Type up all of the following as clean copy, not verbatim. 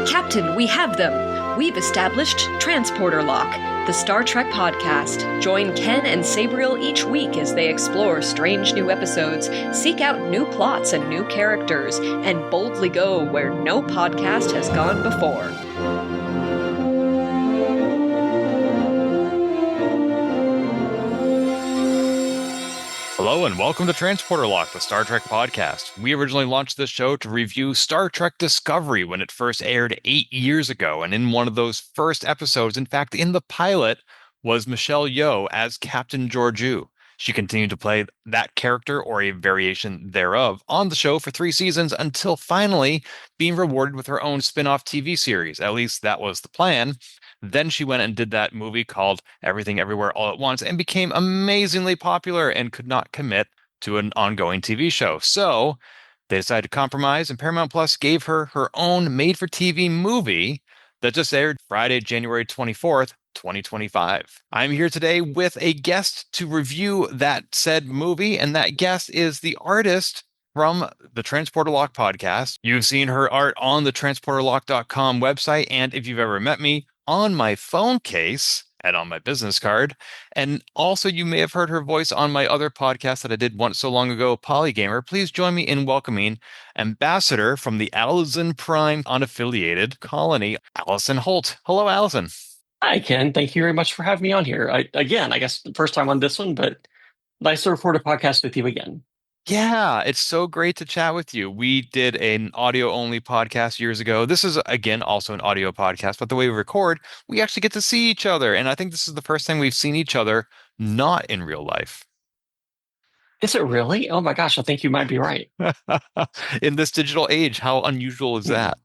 Captain, we have them! We've established Transporter Lock, the Star Trek podcast. Join Ken and Sabriel each week as they explore strange new episodes, seek out new plots and new characters, and boldly go where no podcast has gone before. Hello and welcome to Transporter Lock, the Star Trek podcast. We originally launched this show to review Star Trek Discovery when it first aired 8 years ago. And in one of those first episodes, in fact, in the pilot, was Michelle Yeoh as Captain Georgiou. She continued to play that character or a variation thereof on the show for 3 seasons until finally being rewarded with her own spin-off TV series. At least that was the plan. Then she went and did that movie called Everything Everywhere All at Once and became amazingly popular and could not commit to an ongoing TV show. So they decided to compromise, and Paramount Plus gave her her own made-for-TV movie that just aired Friday, January 24th, 2025. I'm here today with a guest to review that said movie, and that guest is the artist from the Transporter Lock podcast. You've seen her art on the transporterlock.com website, and if you've ever met me, on my phone case and on my business card. And also you may have heard her voice on my other podcast that I did once so long ago, Polygamer. Please join me in welcoming Ambassador from the Allison Prime unaffiliated colony, Allison Holt. Hello, Allison. Hi, Ken. Thank you very much for having me on here. I guess the first time on this one, but nice to record a podcast with you again. Yeah, it's so great to chat with you. We did an audio-only podcast years ago. This is, again, also an audio podcast, but the way we record, we actually get to see each other. And I think this is the first time we've seen each other not in real life. Is it really? Oh my gosh, I think you might be right. In this digital age, how unusual is that?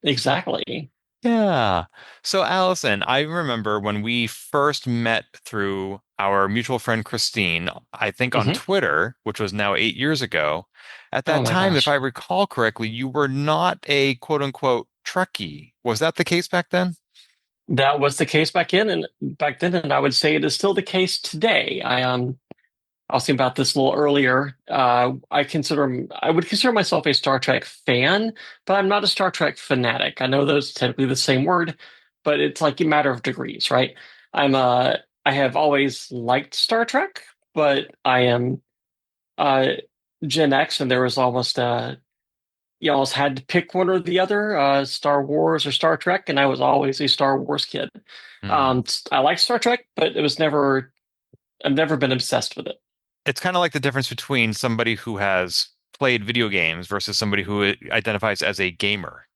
Exactly. Yeah. So, Allison, I remember when we first met through our mutual friend Christine, I think on Twitter, which was now 8 years ago. At that time, if I recall correctly, you were not a quote unquote Trekkie. Was that the case back then? That was the case back then, and I would say it is still the case today. I was thinking about this a little earlier. I would consider myself a Star Trek fan, but I'm not a Star Trek fanatic. I know those are technically the same word, but it's like a matter of degrees, right? I have always liked Star Trek, but I am Gen X, and there was you almost had to pick one or the other, Star Wars or Star Trek, and I was always a Star Wars kid. I like Star Trek, but I've never been obsessed with it. It's kind of like the difference between somebody who has played video games versus somebody who identifies as a gamer.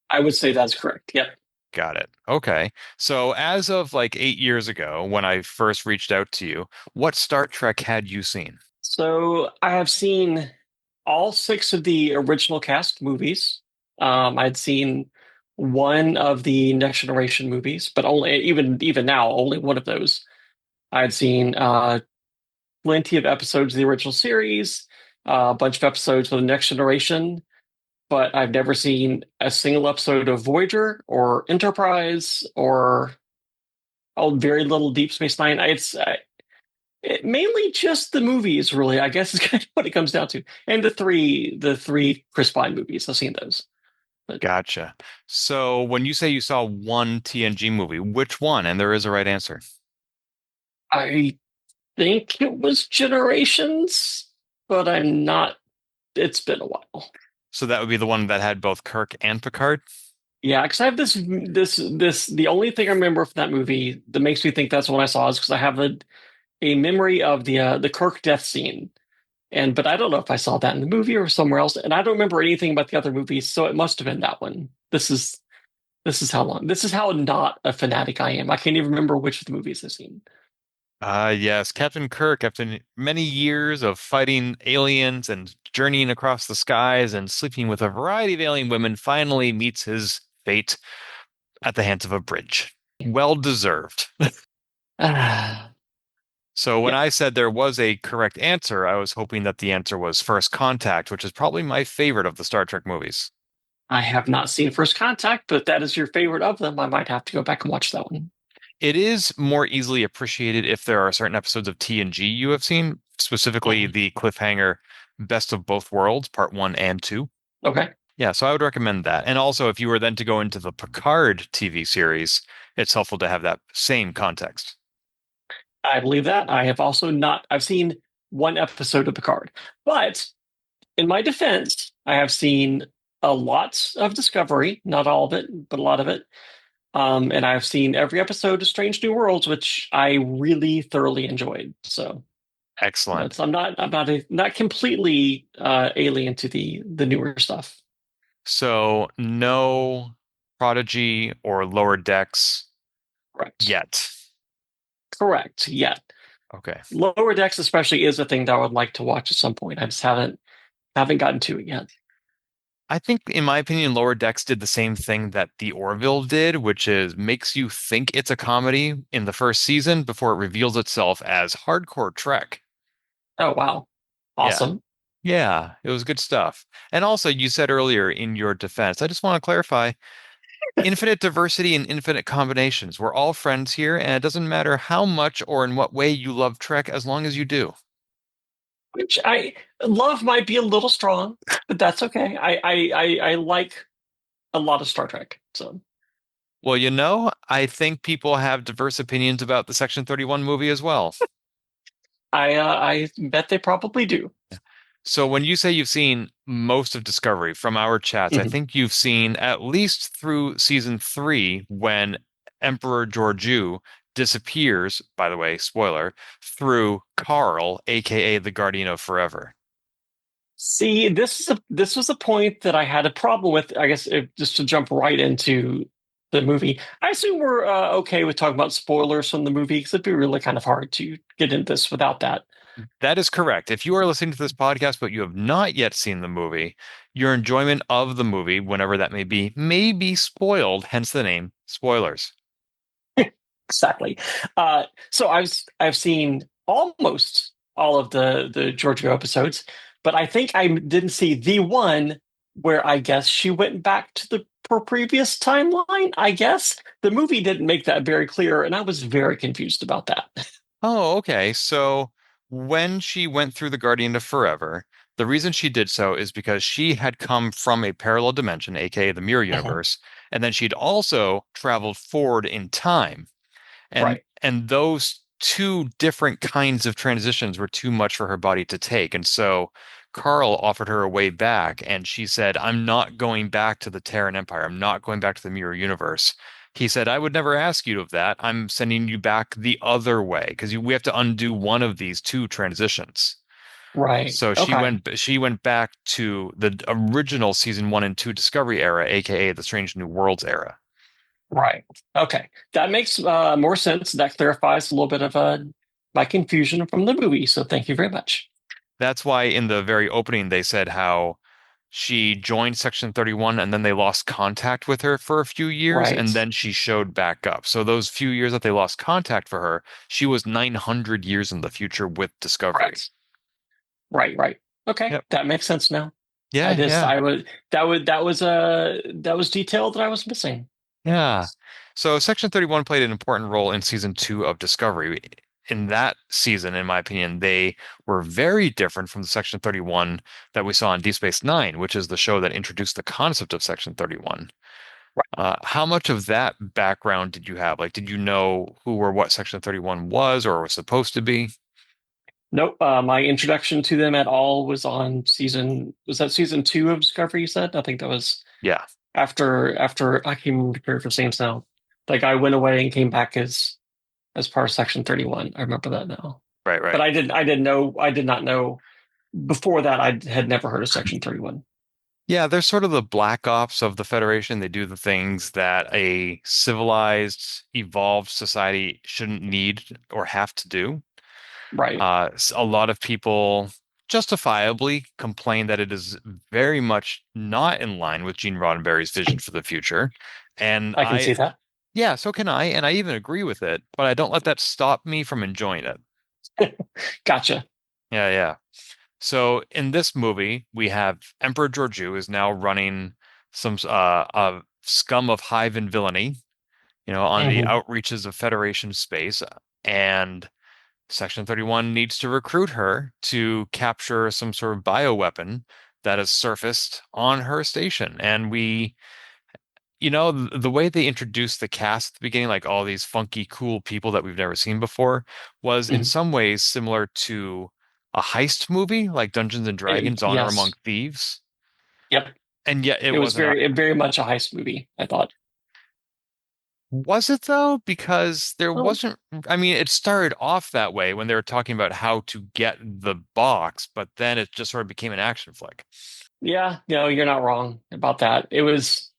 I would say that's correct. Yep. Got it. Okay. So as of like 8 years ago, when I first reached out to you, what Star Trek had you seen? So I have seen all 6 of the original cast movies. I'd seen one of the Next Generation movies, but only even now, only one of those. I'd seen plenty of episodes of the original series, a bunch of episodes of the Next Generation, but I've never seen a single episode of Voyager or Enterprise or very little Deep Space Nine. Mainly just the movies, really, I guess is kind of what it comes down to. And the three Chris Pine movies, I've seen those. But Gotcha. So when you say you saw one TNG movie, which one? And there is a right answer. I think it was Generations, but I'm not. It's been a while. So that would be the one that had both Kirk and Picard? Yeah, because I have this. The only thing I remember from that movie that makes me think that's the one I saw is because I have a memory of the Kirk death scene, but I don't know if I saw that in the movie or somewhere else, and I don't remember anything about the other movies, so it must have been that one. This is how not a fanatic I am. I can't even remember which of the movies I've seen. Yes, Captain Kirk, after many years of fighting aliens and journeying across the skies and sleeping with a variety of alien women, finally meets his fate at the hands of a bridge. Well deserved. So when I said there was a correct answer, I was hoping that the answer was First Contact, which is probably my favorite of the Star Trek movies. I have not seen First Contact, but if that is your favorite of them, I might have to go back and watch that one. It is more easily appreciated if there are certain episodes of TNG you have seen, specifically the cliffhanger Best of Both Worlds, Part 1 and 2. Okay. Yeah, so I would recommend that. And also, if you were then to go into the Picard TV series, it's helpful to have that same context. I believe that. I have also not, I've seen one episode of Picard, but in my defense, I have seen a lot of Discovery, not all of it, but a lot of it. And I've seen every episode of Strange New Worlds, which I really thoroughly enjoyed. So Excellent. that's I'm not completely alien to the newer stuff. So, no Prodigy or Lower Decks Correct. yet. Correct. Yeah. Okay. Lower Decks especially is a thing that I would like to watch at some point. I just haven't gotten to it yet. I think, in my opinion, Lower Decks did the same thing that The Orville did, which is makes you think it's a comedy in the first season before it reveals itself as hardcore Trek. Oh wow. Yeah. Awesome. Yeah, it was good stuff. And also, you said earlier in your defense, I just want to clarify, infinite diversity and infinite combinations. We're all friends here, and it doesn't matter how much or in what way you love Trek as long as you do. Which I love might be a little strong, but that's okay. I like a lot of Star Trek. So Well, I think people have diverse opinions about the Section 31 movie as well. I bet they probably do. So when you say you've seen most of Discovery from our chats, I Mhm. think you've seen at least through season 3 when Emperor Georgiou disappears, by the way, spoiler, through Carl, aka the Guardian of Forever. See, this was a point that I had a problem with. I guess just to jump right into the movie, I assume we're okay with talking about spoilers from the movie because it'd be really kind of hard to get into this without that. That is correct. If you are listening to this podcast but you have not yet seen the movie, your enjoyment of the movie, whenever that may be spoiled, hence the name, spoilers. Exactly. So I've seen almost all of the Giorgio episodes, but I think I didn't see the one where I guess she went back to the her previous timeline. I guess the movie didn't make that very clear, and I was very confused about that. Oh, okay. So when she went through the Guardian of Forever, the reason she did so is because she had come from a parallel dimension, aka the mirror Mhm. universe, and then she'd also traveled forward in time. And Right. and those two different kinds of transitions were too much for her body to take. And so Carl offered her a way back, and she said, I'm not going back to the Terran Empire. I'm not going back to the mirror universe. He said, I would never ask you of that. I'm sending you back the other way because we have to undo one of these two transitions. Right. So Okay. she went back to the original season 1 and 2 Discovery era, aka the Strange New Worlds era. Right. Okay. That makes more sense. That clarifies a little bit of my confusion from the movie. So thank you very much. That's why in the very opening they said how she joined Section 31 and then they lost contact with her for a few years Right. and then she showed back up. So those few years that they lost contact for her, she was 900 years in the future with Discovery. Correct. Right. Right. Okay. Yep. That makes sense now. I Yeah, just yeah, I was that was detail that I was missing. yeah. So Section 31 played an important role in season 2 of Discovery. In that season, in my opinion, they were very different from the Section 31 that we saw in Deep Space Nine, which is the show that introduced the concept of Section 31. How much of that background did you have? Like, did you know who or what Section 31 was or was supposed to be? Nope. My introduction to them at all was on season. Was that season two of Discovery? You said. I think that was Yeah, after I can't remember the character's name now. Like I went away and came back as part of Section 31. I remember that now. right, But right. I did not know before that. I had never heard of Section 31. Yeah, they're sort of the black ops of the Federation. They do the things that a civilized, evolved society shouldn't need or have to do. Right. A lot of people justifiably complain that it is very much not in line with Gene Roddenberry's vision for the future. And I can see that. yeah, so can I, and I even agree with it, but I don't let that stop me from enjoying it. Gotcha. Yeah, yeah. So in this movie, we have Emperor Georgiou is now running some a scum of hive and villainy, on the Hmm. outreaches of Federation space, and Section 31 needs to recruit her to capture some sort of bioweapon that has surfaced on her station. And the way they introduced the cast at the beginning, like all these funky, cool people that we've never seen before, was in Mhm. some ways similar to a heist movie, like Dungeons and Dragons: Honor Among Yes. Thieves. Yep. And yet it It was wasn't. very much a heist movie, I thought. Was it though? Because there Oh, wasn't, I mean, it started off that way when they were talking about how to get the box, but then it just sort of became an action flick. yeah, no, you're not wrong about that. It was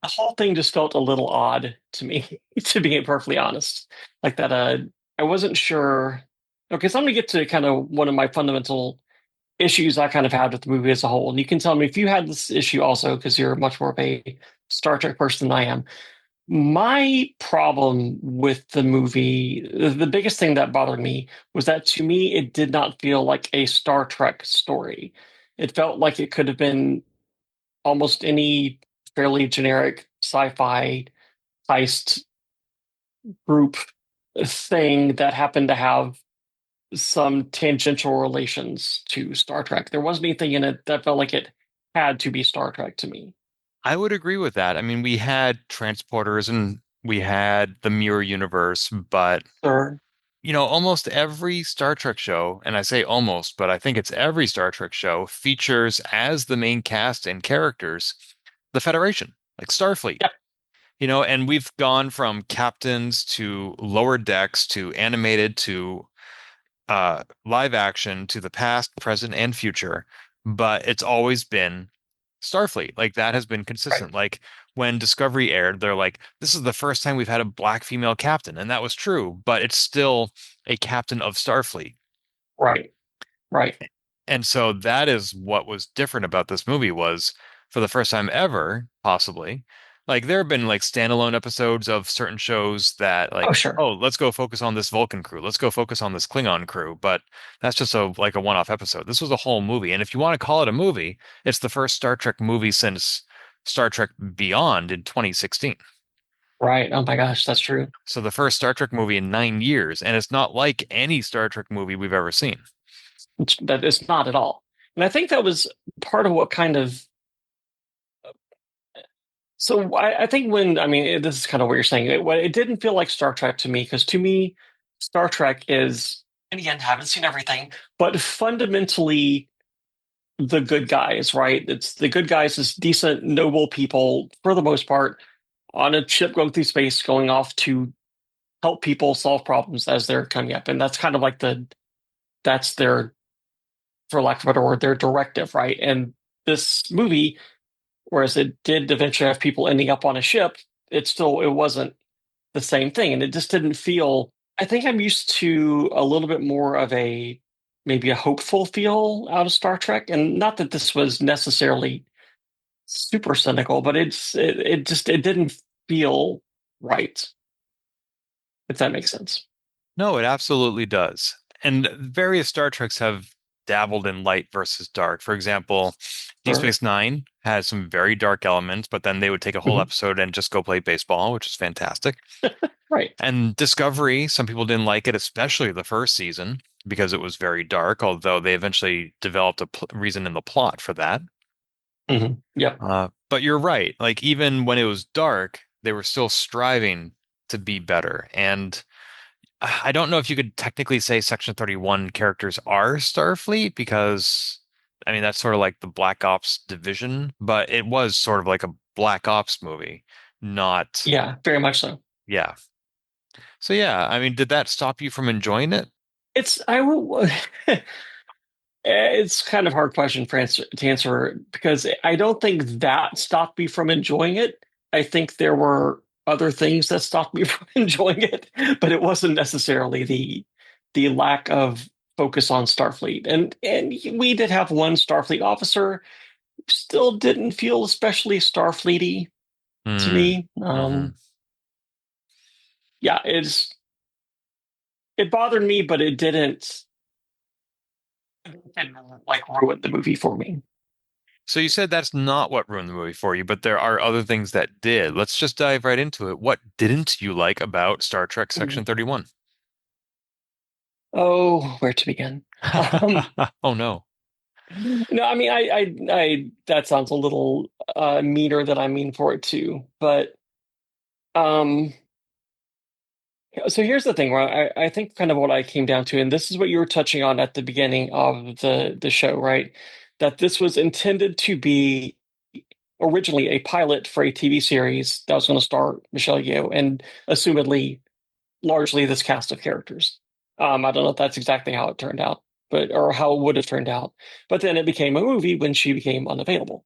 the whole thing just felt a little odd to me, to be perfectly honest. Like that, I wasn't sure. Okay, so I'm gonna get to kind of one of my fundamental issues I kind of had with the movie as a whole. And you can tell me if you had this issue also, because you're much more of a Star Trek person than I am. My problem with the movie, the biggest thing that bothered me was that to me, it did not feel like a Star Trek story. It felt like it could have been almost any fairly generic sci-fi heist group thing that happened to have some tangential relations to Star Trek. There wasn't anything in it that felt like it had to be Star Trek to me. I would agree with that. I mean, we had transporters and we had the mirror universe, but Sure. almost every Star Trek show, and I say almost, but I think it's every Star Trek show features as the main cast and characters the Federation, like Starfleet. Yep. And we've gone from captains to lower decks to animated to live action to the past, present, and future, but it's always been Starfleet. Like that has been Right. consistent. Like when Discovery aired, they're like, this is the first time we've had a black female captain, and that was true, but it's still a captain of Starfleet. Right. Right. And so that is what was different about this movie was for the first time ever, possibly. Like there have been like standalone episodes of certain shows that Oh, like, sure. oh, let's go focus on this Vulcan crew. Let's go focus on this Klingon crew. But that's just a one-off episode. This was a whole movie. And if you want to call it a movie, it's the first Star Trek movie since Star Trek Beyond in 2016. Right. Oh my gosh, that's true. So the first Star Trek movie in 9 years, and it's not like any Star Trek movie we've ever seen. That is not at all. And I think that was part of what kind of. So I think when I mean this is kind of what you're saying. It didn't feel like Star Trek to me because to me, Star Trek is, and again, haven't seen everything, but fundamentally the good guys, right? It's the good guys is decent, noble people for the most part on a ship going through space, going off to help people solve problems as they're coming up, and that's kind of like that's their, for lack of a better word, their directive, right? And this movie, whereas it did eventually have people ending up on a ship, it wasn't the same thing, and it just didn't feel. I think I'm used to a little bit more of a maybe a hopeful feel out of Star Trek, and not that this was necessarily super cynical, but it just it didn't feel right, if that makes sense. No, it absolutely does. And various Star Treks have dabbled in light versus dark. For example, Deep Sure. Space Nine has some very dark elements, but then they would take a whole Mhm. episode and just go play baseball, which is fantastic. Right. And Discovery, some people didn't like it, especially the first season, because it was very dark, although they eventually developed a reason in the plot for that. Yep. But you're right. Like, even when it was dark, they were still striving to be better. And I don't know if you could technically say Section 31 characters are Starfleet because, I mean, that's sort of like the Black Ops division, but it was sort of like a Black Ops movie, not, Yeah, very much so. yeah. So, yeah, I mean, did that stop you from enjoying it? It's I will. It's kind of a hard question to answer because I don't think that stopped me from enjoying it. I think there were other things that stopped me from enjoying it, but it wasn't necessarily the lack of focus on Starfleet. And we did have one Starfleet officer, still didn't feel especially Starfleety to Hmm. me. Hmm. Yeah, it bothered me, but it didn't like ruin the movie for me. So you said that's not what ruined the movie for you, but there are other things that did. Let's just dive right into it. What didn't you like about Star Trek Section 31? Oh, where to begin? Um, Oh no. No, I mean, that sounds a little meaner than I mean for it to. But um, so here's the thing, right? I think kind of what I came down to, and this is what you were touching on at the beginning of the show, right? That this was intended to be originally a pilot for a TV series that was going to star Michelle Yeoh and assumedly largely this cast of characters. I don't know if that's exactly how it turned out, but or how it would have turned out. But then it became a movie when she became unavailable.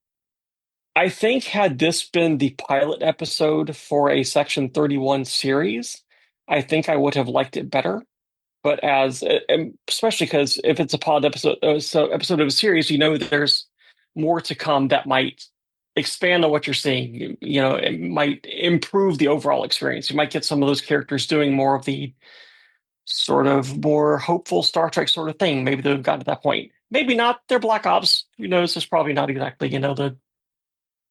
I think had this been the pilot episode for a Section 31 series, I think I would have liked it better. But especially because if it's a pod episode, episode of a series, there's more to come that might expand on what you're seeing. It might improve the overall experience. You might get some of those characters doing more of the sort of more hopeful Star Trek sort of thing. Maybe they've gotten to that point. Maybe not. They're Black Ops. Who knows? It's probably not exactly, the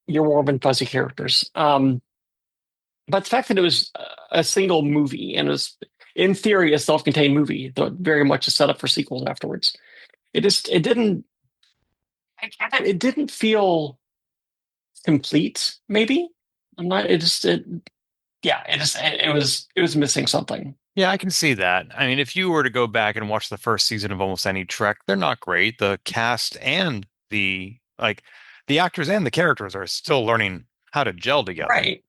your warm and fuzzy characters. But the fact that it was a single movie and it was, in theory, a self-contained movie, though very much a setup for sequels afterwards, it didn't feel complete. Maybe I'm not. Yeah. It was missing something. Yeah, I can see that. I mean, if you were to go back and watch the first season of almost any Trek, they're not great. The cast and the actors and the characters are still learning how to gel together. Right.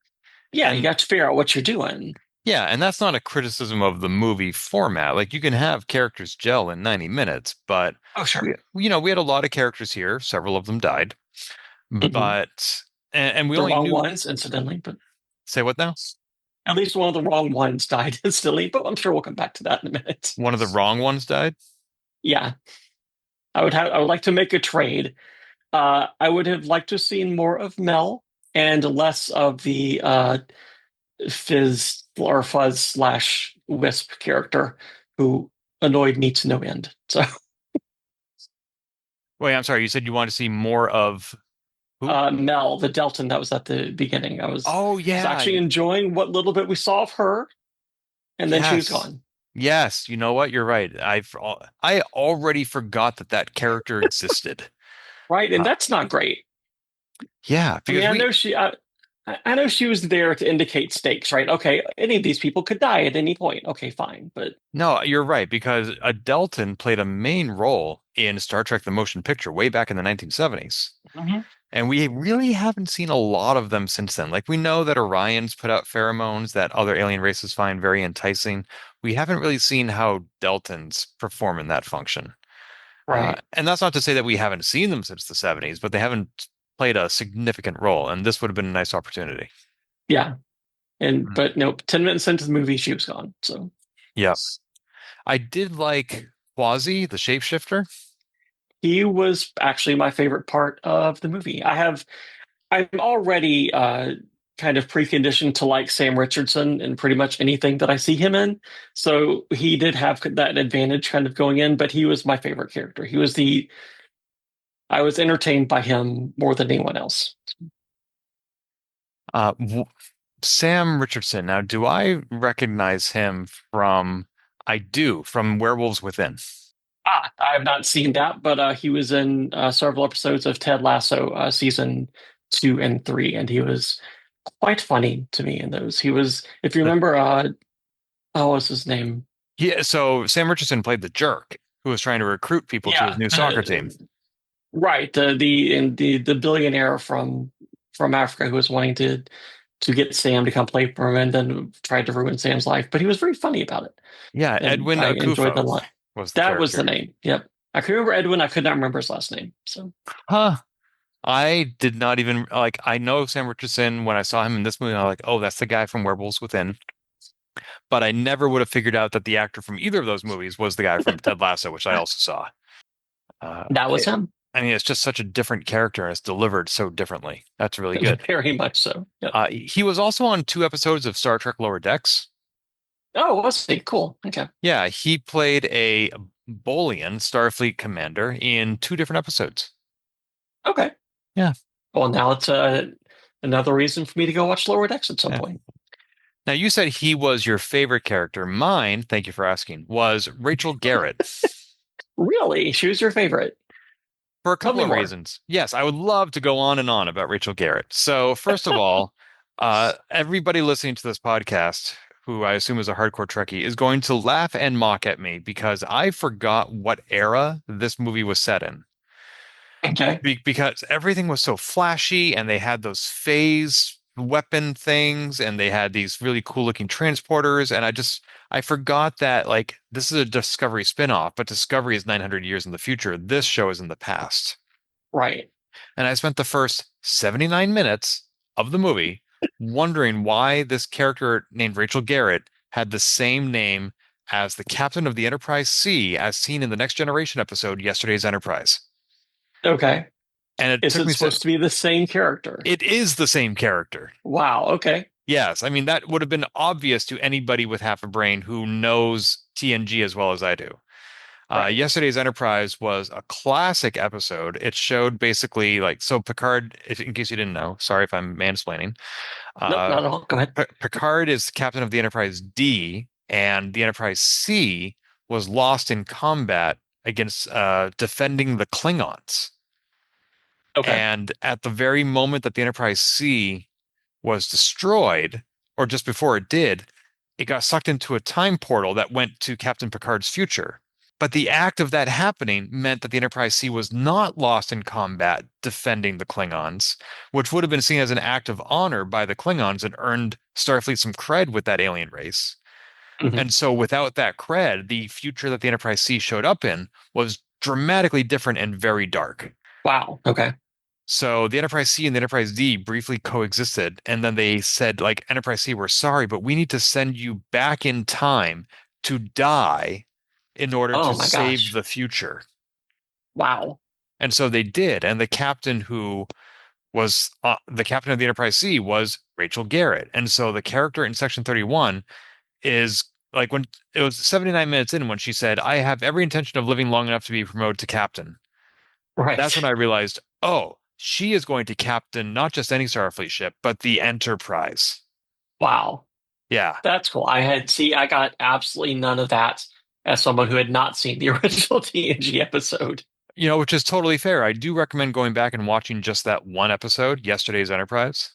Yeah, you And got to figure out what you're doing. yeah, and that's not a criticism of the movie format. Like you can have characters gel in 90 minutes, but Oh, sure. we had a lot of characters here. Several of them died, Mhm. but and we The only wrong knew. ones, incidentally, but Say what now? at least one of the wrong ones died instantly. But I'm sure we'll come back to that in a minute. One of the wrong ones died. Yeah, I would like to make a trade. I would have liked to have seen more of Mel and less of the Fizz or Fuzz slash Wisp character who annoyed me to no end. So Wait, I'm sorry. You said you wanted to see more of who? Mel, the Delton that was at the beginning, Oh was yeah, actually enjoying what little bit we saw of her, and then she was yes. gone. Yes, you know what? You're right. I already forgot that that character existed. Right, and Uh, that's not great. yeah, I mean, because we I know she was there to indicate stakes, right? Okay, any of these people could die at any point. Okay, fine, but no, you're right because Delton played a main role in Star Trek the Motion Picture way back in the 1970s. Mhm. And we really haven't seen a lot of them since then. Like we know that Orions put out pheromones that other alien races find very enticing. We haven't really seen how Deltons perform in that function. Right, And that's not to say that we haven't seen them since the 70s, but they haven't played a significant role, and this would have been a nice opportunity. yeah, and Mhm. but nope. 10 minutes into the movie, she was gone. So Yeah. I did like Quasi, the shapeshifter. he was actually my favorite part of the movie. I'm already kind of preconditioned to like Sam Richardson in pretty much anything that I see him in. So he did have that advantage kind of going in, but he was my favorite character. I was entertained by him more than anyone else. Uh, w Sam Richardson. Now, do I recognize him from? I do, from Werewolves Within. I have not seen that, but he was in several episodes of Ted Lasso season 2 and 3, and he was quite funny to me in those. He was, if you The, remember, what was his name? yeah, so Sam Richardson played the jerk who was trying to recruit people to his Yeah, new soccer team. right. The billionaire from Africa who was wanting to get Sam to come play for him, and then tried to ruin Sam's life. But he was very funny about it, Yeah, and Edwin I enjoyed the Akufo line. was the That was the character. name. Yep, I could remember Edwin. I could not remember his last name. So Huh. I did not even like I know Sam Richardson when I saw him in this movie, I was like, oh, that's the guy from Werewolves Within. But I never would have figured out that the actor from either of those movies was the guy from Ted Lasso, which I also saw. Uh, that was I, him. I mean, it's just such a different character and it's delivered so differently. That's really good. Very much so. Yep. He was also on 2 episodes of Star Trek Lower Decks. Oh, was he? Cool. Okay. Yeah, he played a Bolian Starfleet commander in 2 different episodes. Okay. Yeah, Well, now it's another reason for me to go watch Lower Decks at some yeah. point. Now you said he was your favorite character. Mine, thank you for asking, was Rachel Garrett. Really? She was your favorite? For a Tell couple me of more. reasons. Yes, I would love to go on and on about Rachel Garrett. So, first of all, everybody listening to this podcast, who I assume is a hardcore Trekkie, is going to laugh and mock at me because I forgot what era this movie was set in. Okay. Because everything was so flashy and they had those phase weapon things and they had these really cool looking transporters. And I forgot that like this is a Discovery spinoff, but Discovery is 900 years in the future. This show is in the past. Right. And I spent the first 79 minutes of the movie wondering why this character named Rachel Garrett had the same name as the captain of the Enterprise C as seen in the Next Generation episode, Yesterday's Enterprise. Okay. And it Is took it me so, supposed to be the same character? it is the same character. Wow. Okay. Yes, I mean that would have been obvious to anybody with half a brain who knows TNG as well as I do. Right. Yesterday's Enterprise was a classic episode. It showed basically like so Picard, if, in case you didn't know, sorry if I'm mansplaining. Nope, Uh, not at all. Go ahead. Picard is captain of the Enterprise D, and the Enterprise C was lost in combat against defending the Klingons. Okay. And at the very moment that the Enterprise C was destroyed, or just before it did, it got sucked into a time portal that went to Captain Picard's future. But the act of that happening meant that the Enterprise C was not lost in combat defending the Klingons, which would have been seen as an act of honor by the Klingons and earned Starfleet some cred with that alien race. Mhm. And so without that cred, the future that the Enterprise C showed up in was dramatically different and very dark. Wow. Okay. So the Enterprise C and the Enterprise D briefly coexisted, and then they said, like, Enterprise C, we're sorry, but we need to send you back in time to die in order Oh to my save gosh. the future. Wow. And so they did, and the captain who was the captain of the Enterprise C was Rachel Garrett. And so the character in Section 31 is like when it was 79 minutes in when she said, I have every intention of living long enough to be promoted to captain. That's when Right. I realized, oh, she is going to captain not just any Starfleet ship, but the Enterprise. Wow. Yeah. That's cool. I got absolutely none of that as someone who had not seen the original TNG episode. You know, which is totally fair. I do recommend going back and watching just that one episode, Yesterday's Enterprise.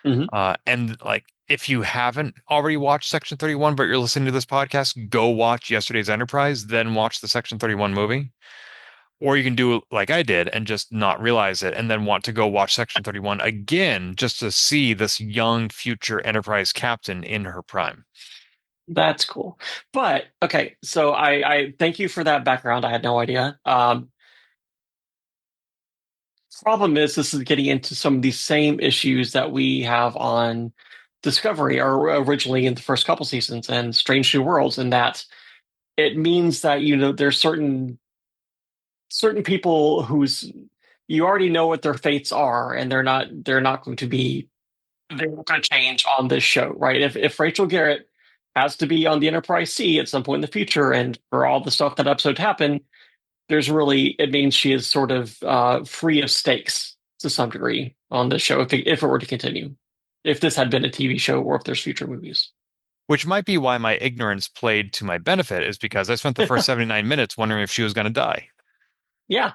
Hmm. And like, if you haven't already watched Section 31, but you're listening to this podcast, go watch Yesterday's Enterprise, then watch the Section 31 movie. Or you can do like I did and just not realize it and then want to go watch Section 31 again just to see this young future Enterprise captain in her prime. That's cool. But okay, so I thank you for that background. I had no idea. Problem is, this is getting into some of these same issues that we have on Discovery, or originally in the first couple seasons, and Strange New Worlds, in that it means that there's certain people whose you already know what their fates are, and they're not going to be they're not going to change on this show, right? If Rachel Garrett has to be on the Enterprise C at some point in the future, and for all the stuff that episode happened, it means she is sort of free of stakes to some degree on this show if it were to continue. If this had been a TV show, or if there's future movies. Which might be why my ignorance played to my benefit, is because I spent the first 79 minutes wondering if she was going to die. Yeah,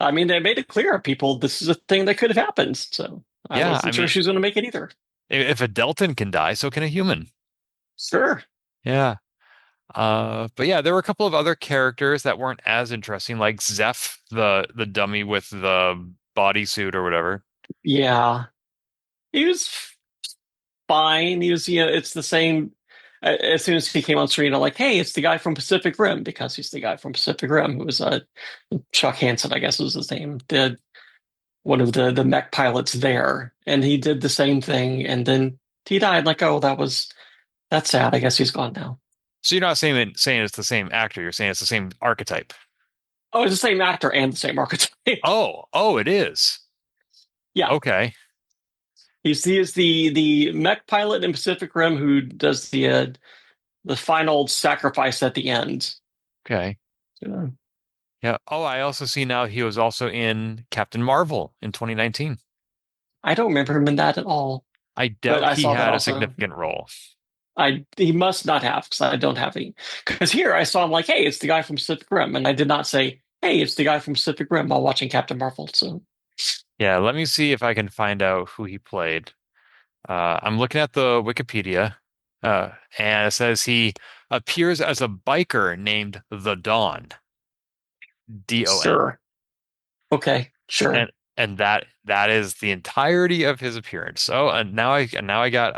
I mean, they made it clear, people, this is a thing that could have happened. So I Yeah, I wasn't sure mean, she was going to make it either. if a Deltan can die, so can a human. Sure. Yeah. But yeah, there were a couple of other characters that weren't as interesting, like Zeph, the dummy with the bodysuit or whatever. Yeah, he was fine. He was, it's the same. As soon as he came on screen, I'm like, hey, it's the guy from Pacific Rim, because he's the guy from Pacific Rim who was Chuck Hansen, I guess was his name. One of the mech pilots there, and he did the same thing, and then he died. Like, oh, that's sad. I guess he's gone now. So you're not saying it's the same actor, you're saying it's the same archetype. Oh, it's the same actor and the same archetype. Oh, it is. Yeah, Okay. he is the mech pilot in Pacific Rim who does the final sacrifice at the end. Okay. Uh, Yeah. Oh, I also see now he was also in Captain Marvel in 2019. I don't remember him in that at all, I but doubt I he saw that had a also. significant role. He must not have, because I don't have any. Because here I saw him like, hey, it's the guy from Pacific Rim, and I did not say, hey, it's the guy from Pacific Rim while watching Captain Marvel. So Yeah, let me see if I can find out who he played. I'm looking at the Wikipedia, and it says he appears as a biker named the Dawn, Don, sure, okay, sure. and that is the entirety of his appearance. So, and now I got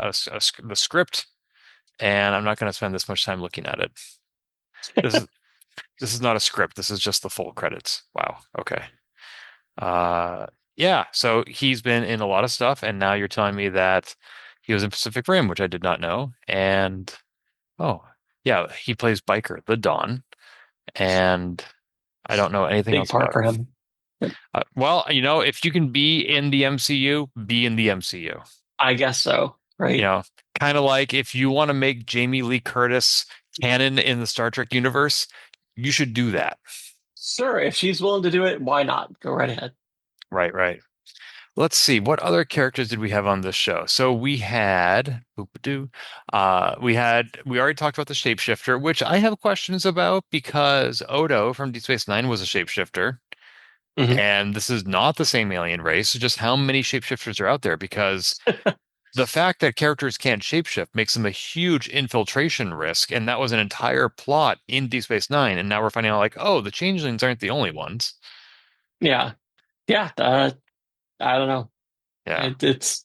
the script, and I'm not going to spend this much time looking at it. This is this is not a script. This is just the full credits. Wow. Okay. Uh, yeah. So he's been in a lot of stuff, and now you're telling me that he was in Pacific Rim, which I did not know. And oh, yeah, he plays Biker, the Dawn, and I don't know anything Big else part about for him. him. Well, if you can be in the MCU, be in the MCU. I guess so, You right? know, kind of like if you want to make Jamie Lee Curtis canon in the Star Trek universe, you should do that. Sure, if she's willing to do it, why not? Go right ahead. Right, right. Let's see, what other characters did we have on this show? So we had boop-a-doo, we already talked about the shapeshifter, which I have questions about because Odo from Deep Space Nine was a shapeshifter, Mhm. and this is not the same alien race. So just how many shapeshifters are out there? Because the fact that characters can't shapeshift makes them a huge infiltration risk, and that was an entire plot in Deep Space Nine. And now we're finding out, like, oh, the changelings aren't the only ones. Yeah, yeah. I don't know. Yeah, It's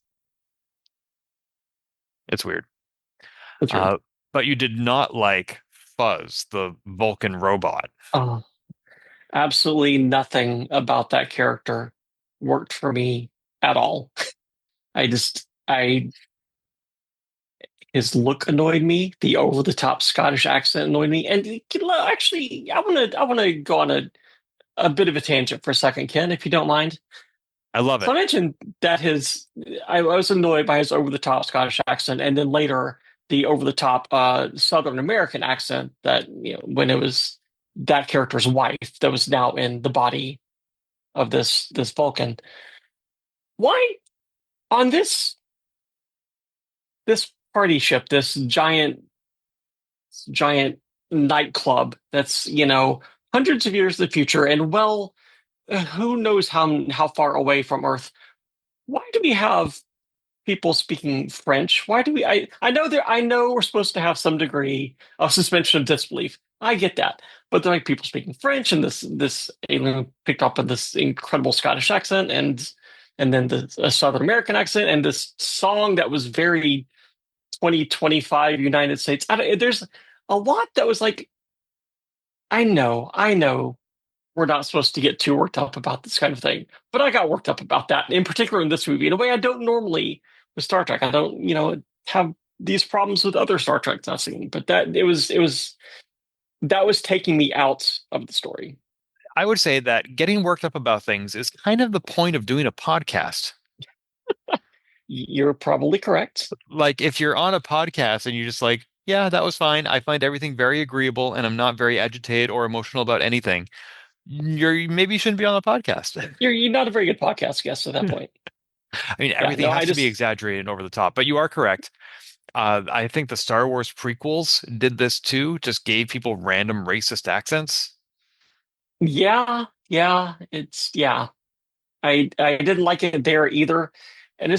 it's weird. it's weird. Uh, but you did not like Fuzz, the Vulcan robot. Oh, absolutely nothing about that character worked for me at all. I his look annoyed me. The over the top Scottish accent annoyed me. And actually, I want to go on a bit of a tangent for a second, Ken, if you don't mind. I love So it. I mentioned that I was annoyed by his over the top Scottish accent, and then later the over the top Southern American accent that when it was that character's wife that was now in the body of this Vulcan. Why on this party ship, this giant nightclub that's hundreds of years in the future, and well, who knows how far away from Earth? Why do we have people speaking French? Why do we? I know we're supposed to have some degree of suspension of disbelief. I get that, but they're like people speaking French, and this alien picked up on this incredible Scottish accent, and then a Southern American accent, and this song that was very 2025 United States. There's a lot that was like, I know, we're not supposed to get too worked up about this kind of thing. But I got worked up about that, in particular in this movie, in a way I don't normally with Star Trek. I don't, have these problems with other Star Treks I've seen. But that was taking me out of the story. I would say that getting worked up about things is kind of the point of doing a podcast. You're probably correct. Like if you're on a podcast and you're just like, yeah, that was fine. I find everything very agreeable and I'm not very agitated or emotional about anything. Maybe you shouldn't be on a podcast. You're not a very good podcast guest at that point. I mean, Yeah, everything no, has to be exaggerated and over the top, but you are correct. I think the Star Wars prequels did this too, just gave people random racist accents. yeah, yeah. I didn't like it there either, and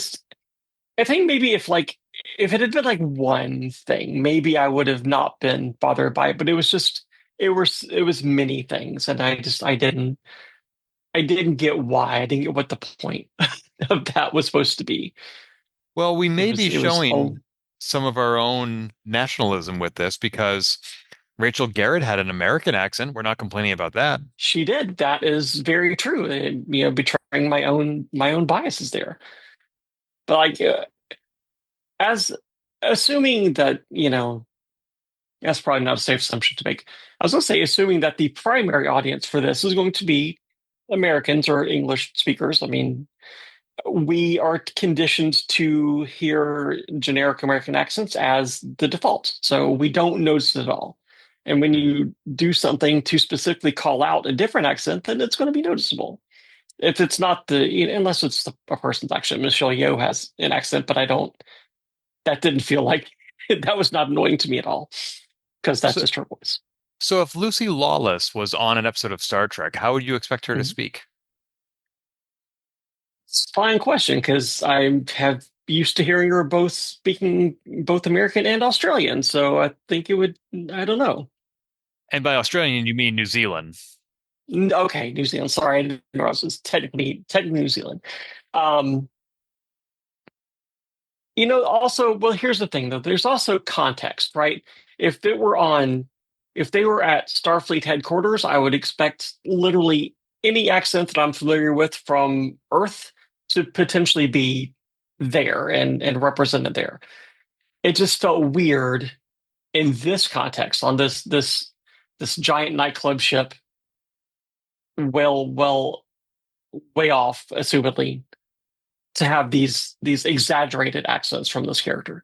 I think maybe if it had been like one thing, maybe I would have not been bothered by it. But it was many things, and I didn't get why. I didn't get what the point of that was supposed to be. Well, we It may was be it was oh, showing some of our own nationalism with this because Rachel Garrett had an American accent. We're not complaining about that. she did. That is very true. Betraying my own biases there. But as assuming that that's probably not a safe assumption to make. I was going to say, assuming that the primary audience for this is going to be Americans or English speakers. I mean, we are conditioned to hear generic American accents as the default. So we don't notice it at all. And when you do something to specifically call out a different accent, then it's going to be noticeable. If it's not unless it's a person's accent. Michelle Yeoh has an accent, but that didn't feel like that was not annoying to me at all because that's So, just her voice. So if Lucy Lawless was on an episode of Star Trek, how would you expect her to Mhm. speak? It's a fine question because I have used to hearing her both speaking both American and Australian. So I think it would, I don't know. And by Australian, you mean New Zealand. Okay, New Zealand. Sorry, I didn't know I was technically New Zealand. Um, also, well, here's the thing though. There's also context, right? If it were on, if they were at Starfleet headquarters, I would expect literally any accent that I'm familiar with from Earth to potentially be there and represented there. It just felt weird in this context on this giant nightclub ship, well way off, assumedly, to have these exaggerated accents from this character.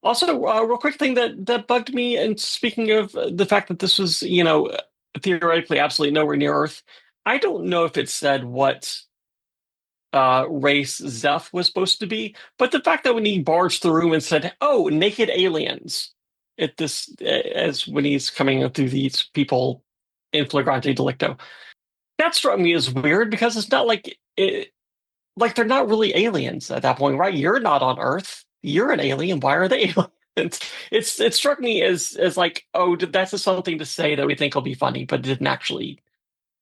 Also, real quick thing that bugged me, and speaking of the fact that this was, theoretically absolutely nowhere near Earth, I don't know if it said what race Zeph was supposed to be, but the fact that when he barged through the room and said, "Oh, naked aliens," at this as when he's coming through these people in flagrante delicto, that struck me as weird because it's not like they're not really aliens at that point, right? You're not on Earth. You're an alien. Why are they aliens? It struck me as like, oh, that's just something to say that we think will be funny, but it didn't actually.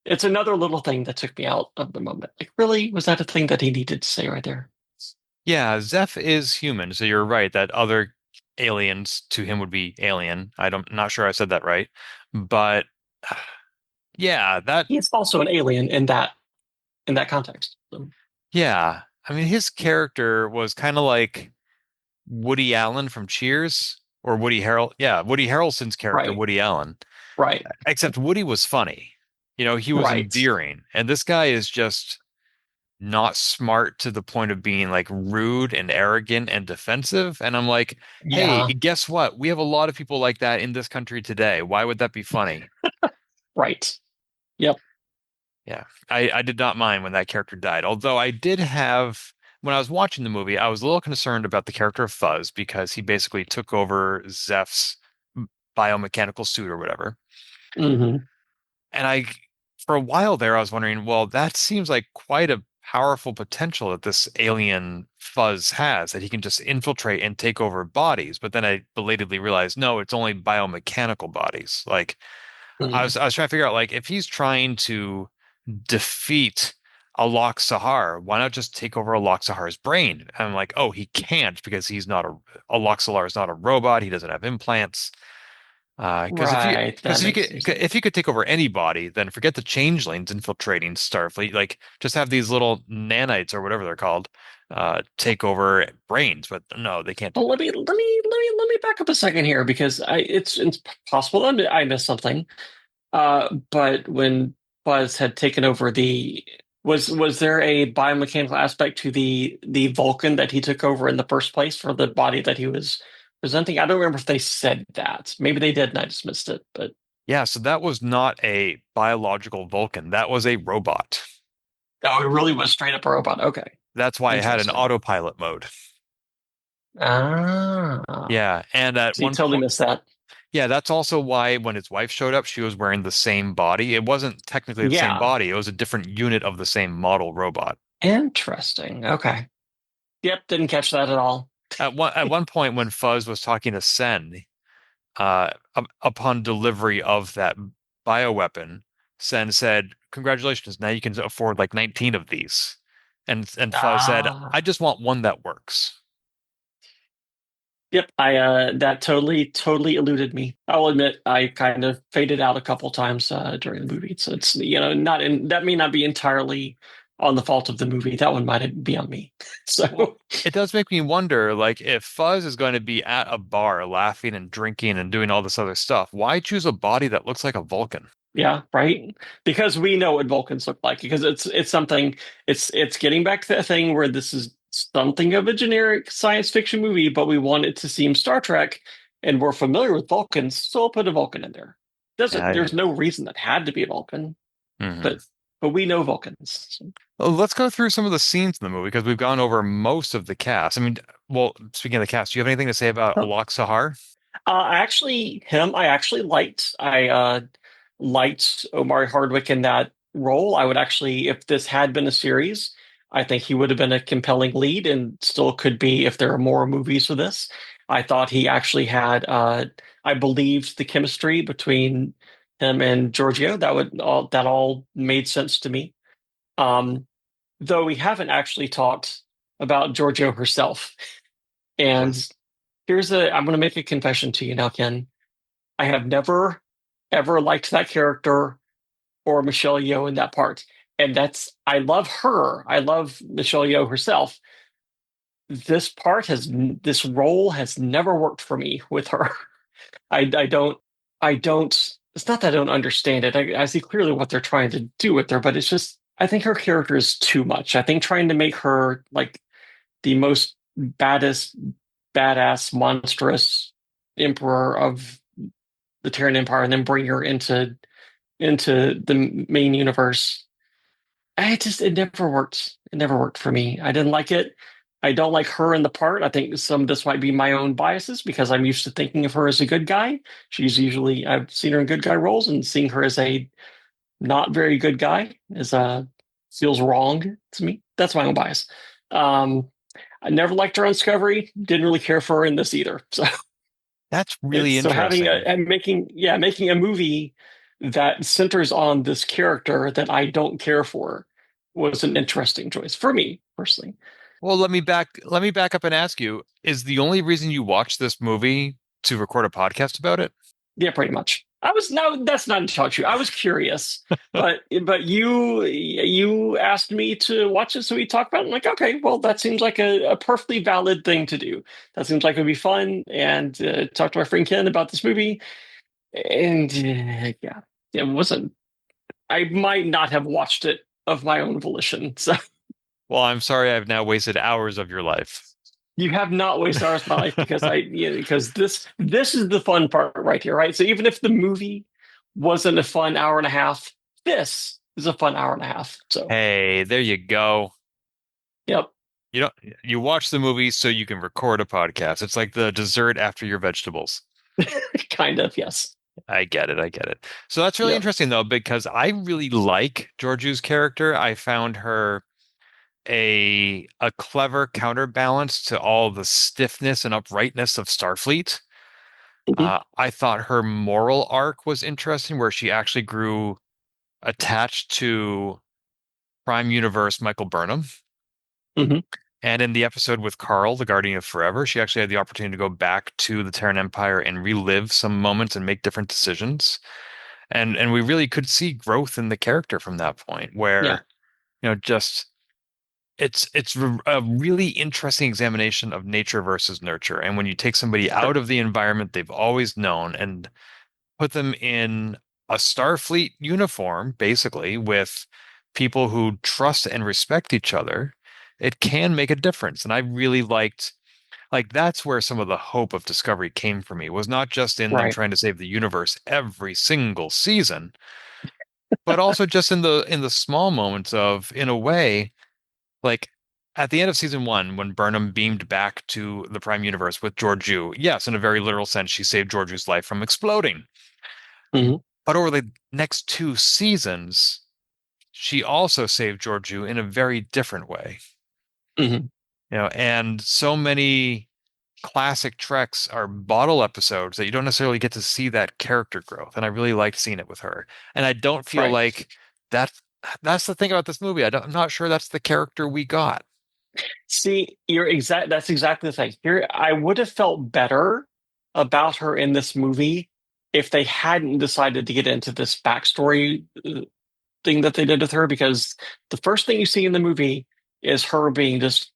It's another little thing that took me out of the moment. Like, really, was that a thing that he needed to say right there? Yeah, Zeph is human, so you're right that other aliens to him would be alien. Not sure I said that right. But yeah, He's also an alien in that context. So, yeah. I mean, his character was kind of like Woody Allen from Cheers or Woody Harrelson's character, right, Woody Allen. right, Except Woody was funny. He was right. endearing. And this guy is just not smart to the point of being like rude and arrogant and defensive. And I'm like, hey, Yeah, guess what? We have a lot of people like that in this country today. Why would that be funny? right. Yep. Yeah, I did not mind when that character died. Although I did have, when I was watching the movie, I was a little concerned about the character of Fuzz because he basically took over Zeph's biomechanical suit or whatever. Hmm. And for a while there, I was wondering, well, that seems like quite a powerful potential that this alien Fuzz has, that he can just infiltrate and take over bodies. But then I belatedly realized, no, it's only biomechanical bodies. Like I was trying to figure out, like, if he's trying to defeat Alok Sahar, why not just take over Alok Sahar's brain? And I'm like, oh, he can't because Alok Sahar is not a robot. He doesn't have implants. Because Right. That makes sense. if you could take over anybody, then forget the changelings infiltrating Starfleet. Like just have these little nanites or whatever they're called, take over brains. But no, they can't do Well, that. let me back up a second here because it's possible that I missed something. But when Buzz had taken over was there a biomechanical aspect to the Vulcan that he took over in the first place for the body that he was presenting? I don't remember if they said that. Maybe they did, and I just missed it. But Yeah, so that was not a biological Vulcan. That was a robot. oh, it really was straight up a robot. Okay, That's why it had an interesting. autopilot mode. Ah, Yeah, and at so you one totally point, missed that. yeah, that's also why when his wife showed up, she was wearing the same body. It wasn't technically the same Yeah, body, it was a different unit of the same model robot. interesting. Okay. Yep, didn't catch that at all. At one point when Fuzz was talking to Sen, upon delivery of that bioweapon, Sen said, "Congratulations, now you can afford like 19 of these." And Fuzz said, "I Ah. just want one that works." Yep, I that totally eluded me. I'll admit I kind of faded out a couple times during the movie. So it's not in that may not be entirely on the fault of the movie. That one might be on me. Well, So it does make me wonder, like, if Fuzz is going to be at a bar laughing and drinking and doing all this other stuff, why choose a body that looks like a Vulcan? yeah, right. Because we know what Vulcans look like. Because it's something. It's getting back to that thing where this is something of a generic science fiction movie, but we want it to seem Star Trek, and we're familiar with Vulcans, so we'll put a Vulcan in there. Doesn't Yeah. there's no reason that had to be a Vulcan, Hmm. but we know Vulcans. So, Well, let's go through some of the scenes in the movie because we've gone over most of the cast. I mean, well, speaking of the cast, do you have anything to say about oh, Alok Sahar? I actually liked. I liked Omari Hardwick in that role. I would actually, if this had been a series, I think he would have been a compelling lead, and still could be if there are more movies for this. I thought he actually had. I believed the chemistry between him and Giorgio. That all made sense to me. Um, though we haven't actually talked about Giorgio herself. And I'm going to make a confession to you now, Ken. I have never ever liked that character or Michelle Yeoh in that part. And I love her. I love Michelle Yeoh herself. This role has never worked for me with her. I don't, I don't, it's not that I don't understand it. I see clearly what they're trying to do with her, but it's just, I think her character is too much. I think trying to make her like the most badass, monstrous emperor of the Terran Empire and then bring her into the main universe. It never worked. It never worked for me. I didn't like it. I don't like her in the part. I think some of this might be my own biases because I'm used to thinking of her as a good guy. I've seen her in good guy roles, and seeing her as a not very good guy feels wrong to me. That's my own bias. Um, I never liked her on Discovery. Didn't really care for her in this either. So That's really so having interesting. making a movie that centers on this character that I don't care for was an interesting choice for me personally. Well, let me back up and ask you, is the only reason you watched this movie to record a podcast about it? Yeah, pretty much. I was no, that's not entirely true. I was curious, but you asked me to watch it, so we talked about it. I'm like, okay, well, that seems like a perfectly valid thing to do. That seems like it would be fun, and talk to my friend Ken about this movie. And yeah, it wasn't. I might not have watched it of my own volition. So Well, I'm sorry I've now wasted hours of your life. you have not wasted hours of my life because this is the fun part right here, right? So even if the movie wasn't a fun hour and a half, this is a fun hour and a half. So Hey, there you go. yep, You know, you watch the movie so you can record a podcast. It's like the dessert after your vegetables. kind of yes, I get it. I get it. So that's really yep. interesting though, because I really like Georgiou's character. I found her a clever counterbalance to all the stiffness and uprightness of Starfleet. Hmm. I thought her moral arc was interesting, where she actually grew attached to Prime Universe Michael Burnham. Hmm. And in the episode with Carl, the Guardian of Forever, she actually had the opportunity to go back to the Terran Empire and relive some moments and make different decisions. And we really could see growth in the character from that point, Yeah, where, just it's a really interesting examination of nature versus nurture. And when you take somebody out sure, of the environment they've always known and put them in a Starfleet uniform, basically, with people who trust and respect each other, it can make a difference. And I really liked, like, that's where some of the hope of Discovery came for me, was not just in them right. trying to save the universe every single season, but also just in the small moments of, in a way, like at the end of season one, when Burnham beamed back to the Prime Universe with Georgiou, yes, in a very literal sense, she saved Georgiou's life from exploding. Hmm. But over the next two seasons, she also saved Georgiou in a very different way. Hmm. And so many classic Treks are bottle episodes that you don't necessarily get to see that character growth. And I really liked seeing it with her. And I don't feel Right. like that that's the thing about this movie. I'm not sure that's the character we got. See, that's exactly the thing. Here, I would have felt better about her in this movie if they hadn't decided to get into this backstory thing that they did with her, because the first thing you see in the movie is her being just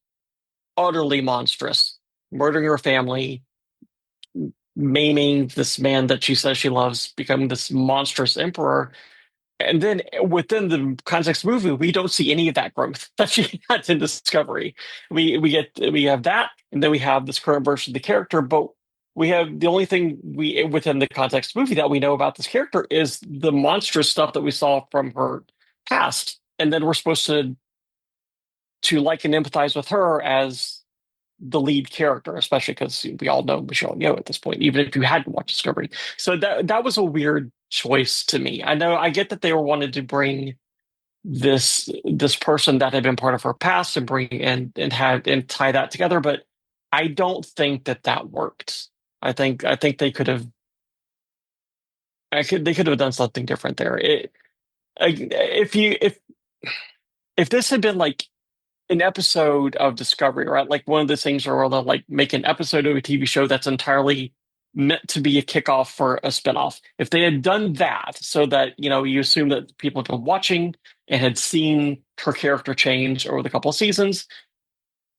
utterly monstrous, murdering her family, maiming this man that she says she loves, becoming this monstrous emperor. And then within the context of the movie, we don't see any of that growth that she had in Discovery. We have that, and then we have this current version of the character. But we have the only thing we within the context of the movie that we know about this character is the monstrous stuff that we saw from her past, and then we're supposed to like and empathize with her as the lead character, especially because we all know Michelle Yeoh at this point, even if you hadn't watched Discovery. So that was a weird choice to me. I know I get that they were wanted to bring this person that had been part of her past and bring and tie that together, but I don't think that worked. I think they could have they could have done something different there. If this had been like an episode of Discovery, right? Like one of the things where they'll like make an episode of a TV show that's entirely meant to be a kickoff for a spinoff. If they had done that so that, you assume that people have been watching and had seen her character change over the couple of seasons,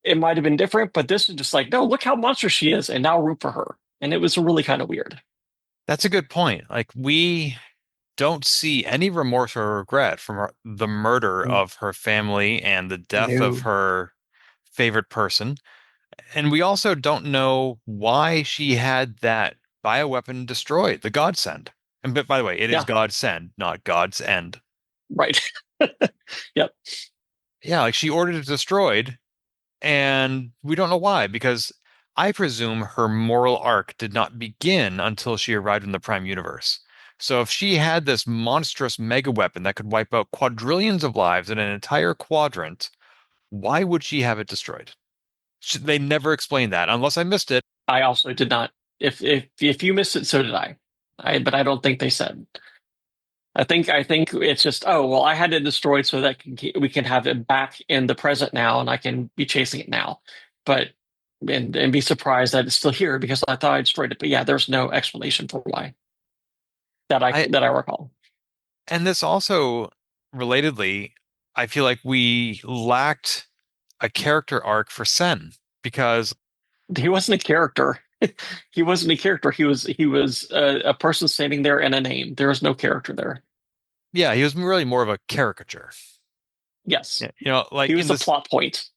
it might have been different. But this is just like, no, look how monstrous she is, and now root for her. And it was really kind of weird. That's a good point. Like, we don't see any remorse or regret from the murder of her family and the death of No. her favorite person. And we also don't know why she had that bioweapon destroyed, the Godsend. And but by the way, it is Yeah, Godsend, not God's End. right. Yep. Yeah, like she ordered it destroyed, and we don't know why, because I presume her moral arc did not begin until she arrived in the Prime Universe. So if she had this monstrous mega weapon that could wipe out quadrillions of lives in an entire quadrant, why would she have it destroyed? They never explained that, unless I missed it. I also did not. If you missed it, so did I. But I don't think they said. I think it's just, oh well, I had it destroyed so that we can have it back in the present now, and I can be chasing it now. But and be surprised that it's still here because I thought I destroyed it. But yeah, there's no explanation for why I that I recall. And this also, relatedly, I feel like we lacked a character arc for Sen because, He wasn't a character. He wasn't a character. He was a person standing there and a name. There was no character there. yeah, he was really more of a caricature. Yes, Yeah, like he was the plot point.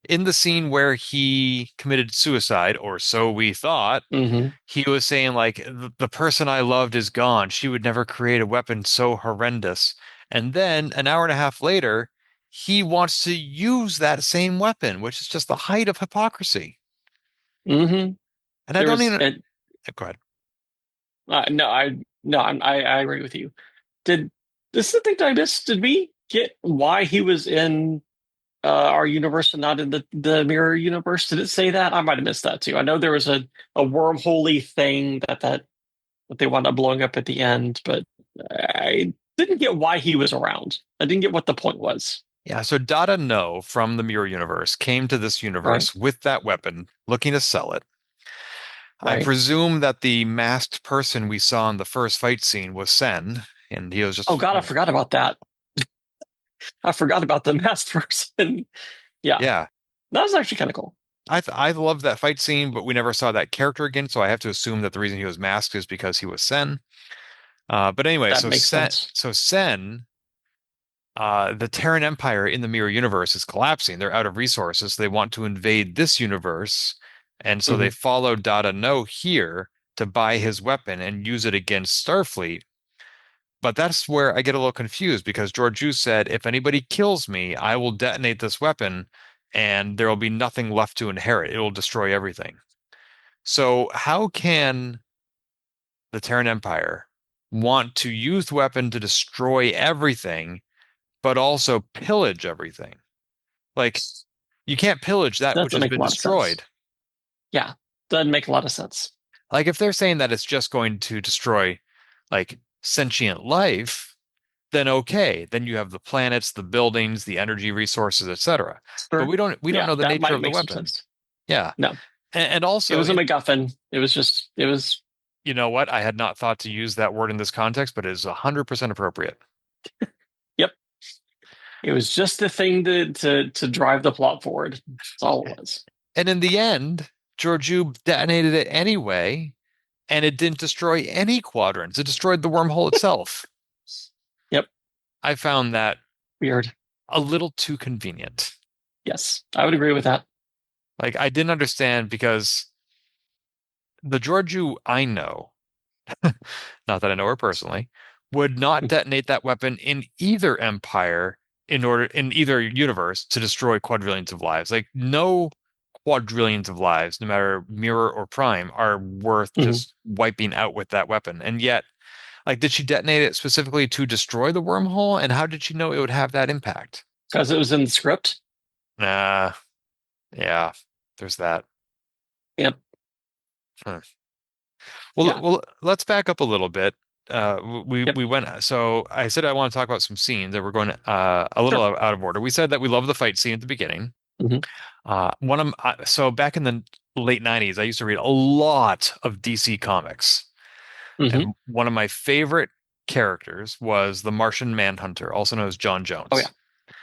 in the scene where he committed suicide, or so we thought, Hmm. he was saying like the person I loved is gone. She would never create a weapon so horrendous. And then an hour and a half later, he wants to use that same weapon, which is just the height of hypocrisy. Hmm. And I There don't was even go ahead. no, I agree with you. Did this is the thing that I missed? Did we get why he was in our universe and not in the mirror universe? Did it say that? I might have missed that too. I know there was a wormholey thing that they wound up blowing up at the end, but I didn't get why he was around. I didn't get what the point was. Yeah, so Data No from the Mirror Universe came to this Right, universe with that weapon, looking to sell it. I right. presume that the masked person we saw in the first fight scene was Sen, and he was Oh just, God, I forgot about that. I forgot about the masked person. Yeah, yeah. that was actually kind of cool. I loved that fight scene, but we never saw that character again, so I have to assume that the reason he was masked is because he was Sen. But anyway, That makes sense. So Sen, the Terran Empire in the Mirror Universe is collapsing. They're out of resources. They want to invade this universe, and so they Hmm. follow Data No here to buy his weapon and use it against Starfleet. But that's where I get a little confused because Georgiou said, if anybody kills me, I will detonate this weapon and there will be nothing left to inherit. It will destroy everything. So, how can the Terran Empire want to use the weapon to destroy everything, but also pillage everything? Like, you can't pillage that That which doesn't has make a been lot of sense. destroyed. Yeah, doesn't make a lot of sense. Like, if they're saying that it's just going to destroy, like, sentient life, then okay, then you have the planets, the buildings, the energy resources, etc. But Sure. we don't Yeah, know the that nature might of the make some weapon. sense. Yeah. No, And it also was a MacGuffin. It was, you know what? I had not thought to use that word in this context, but it is 100% appropriate. yep. It was just the thing to drive the plot forward. That's all it was. And in the end, Georgiou detonated it anyway, and it didn't destroy any quadrants. It destroyed the wormhole itself. Yep. I found that Weird. a little too convenient. Yes, I would agree with that. Like I didn't understand because the Georgiou I know, not that I know her personally, would not detonate that weapon in either empire in either universe to destroy quadrillions of lives. Like no quadrillions of lives, no matter Mirror or Prime, are worth Mhm. just wiping out with that weapon. And yet, like, did she detonate it specifically to destroy the wormhole? And how did she know it would have that impact? Because it was in the script. Nah, yeah, there's that. Yep. Huh. Yeah. Well, let's back up a little bit. Yep. We went. So I said I want to talk about some scenes that we're going a little Sure. out of order. We said that we love the fight scene at the beginning. Hmm. So back in the late '90s, I used to read a lot of DC comics, Hmm. and one of my favorite characters was the Martian Manhunter, also known as John Oh yeah. Jones.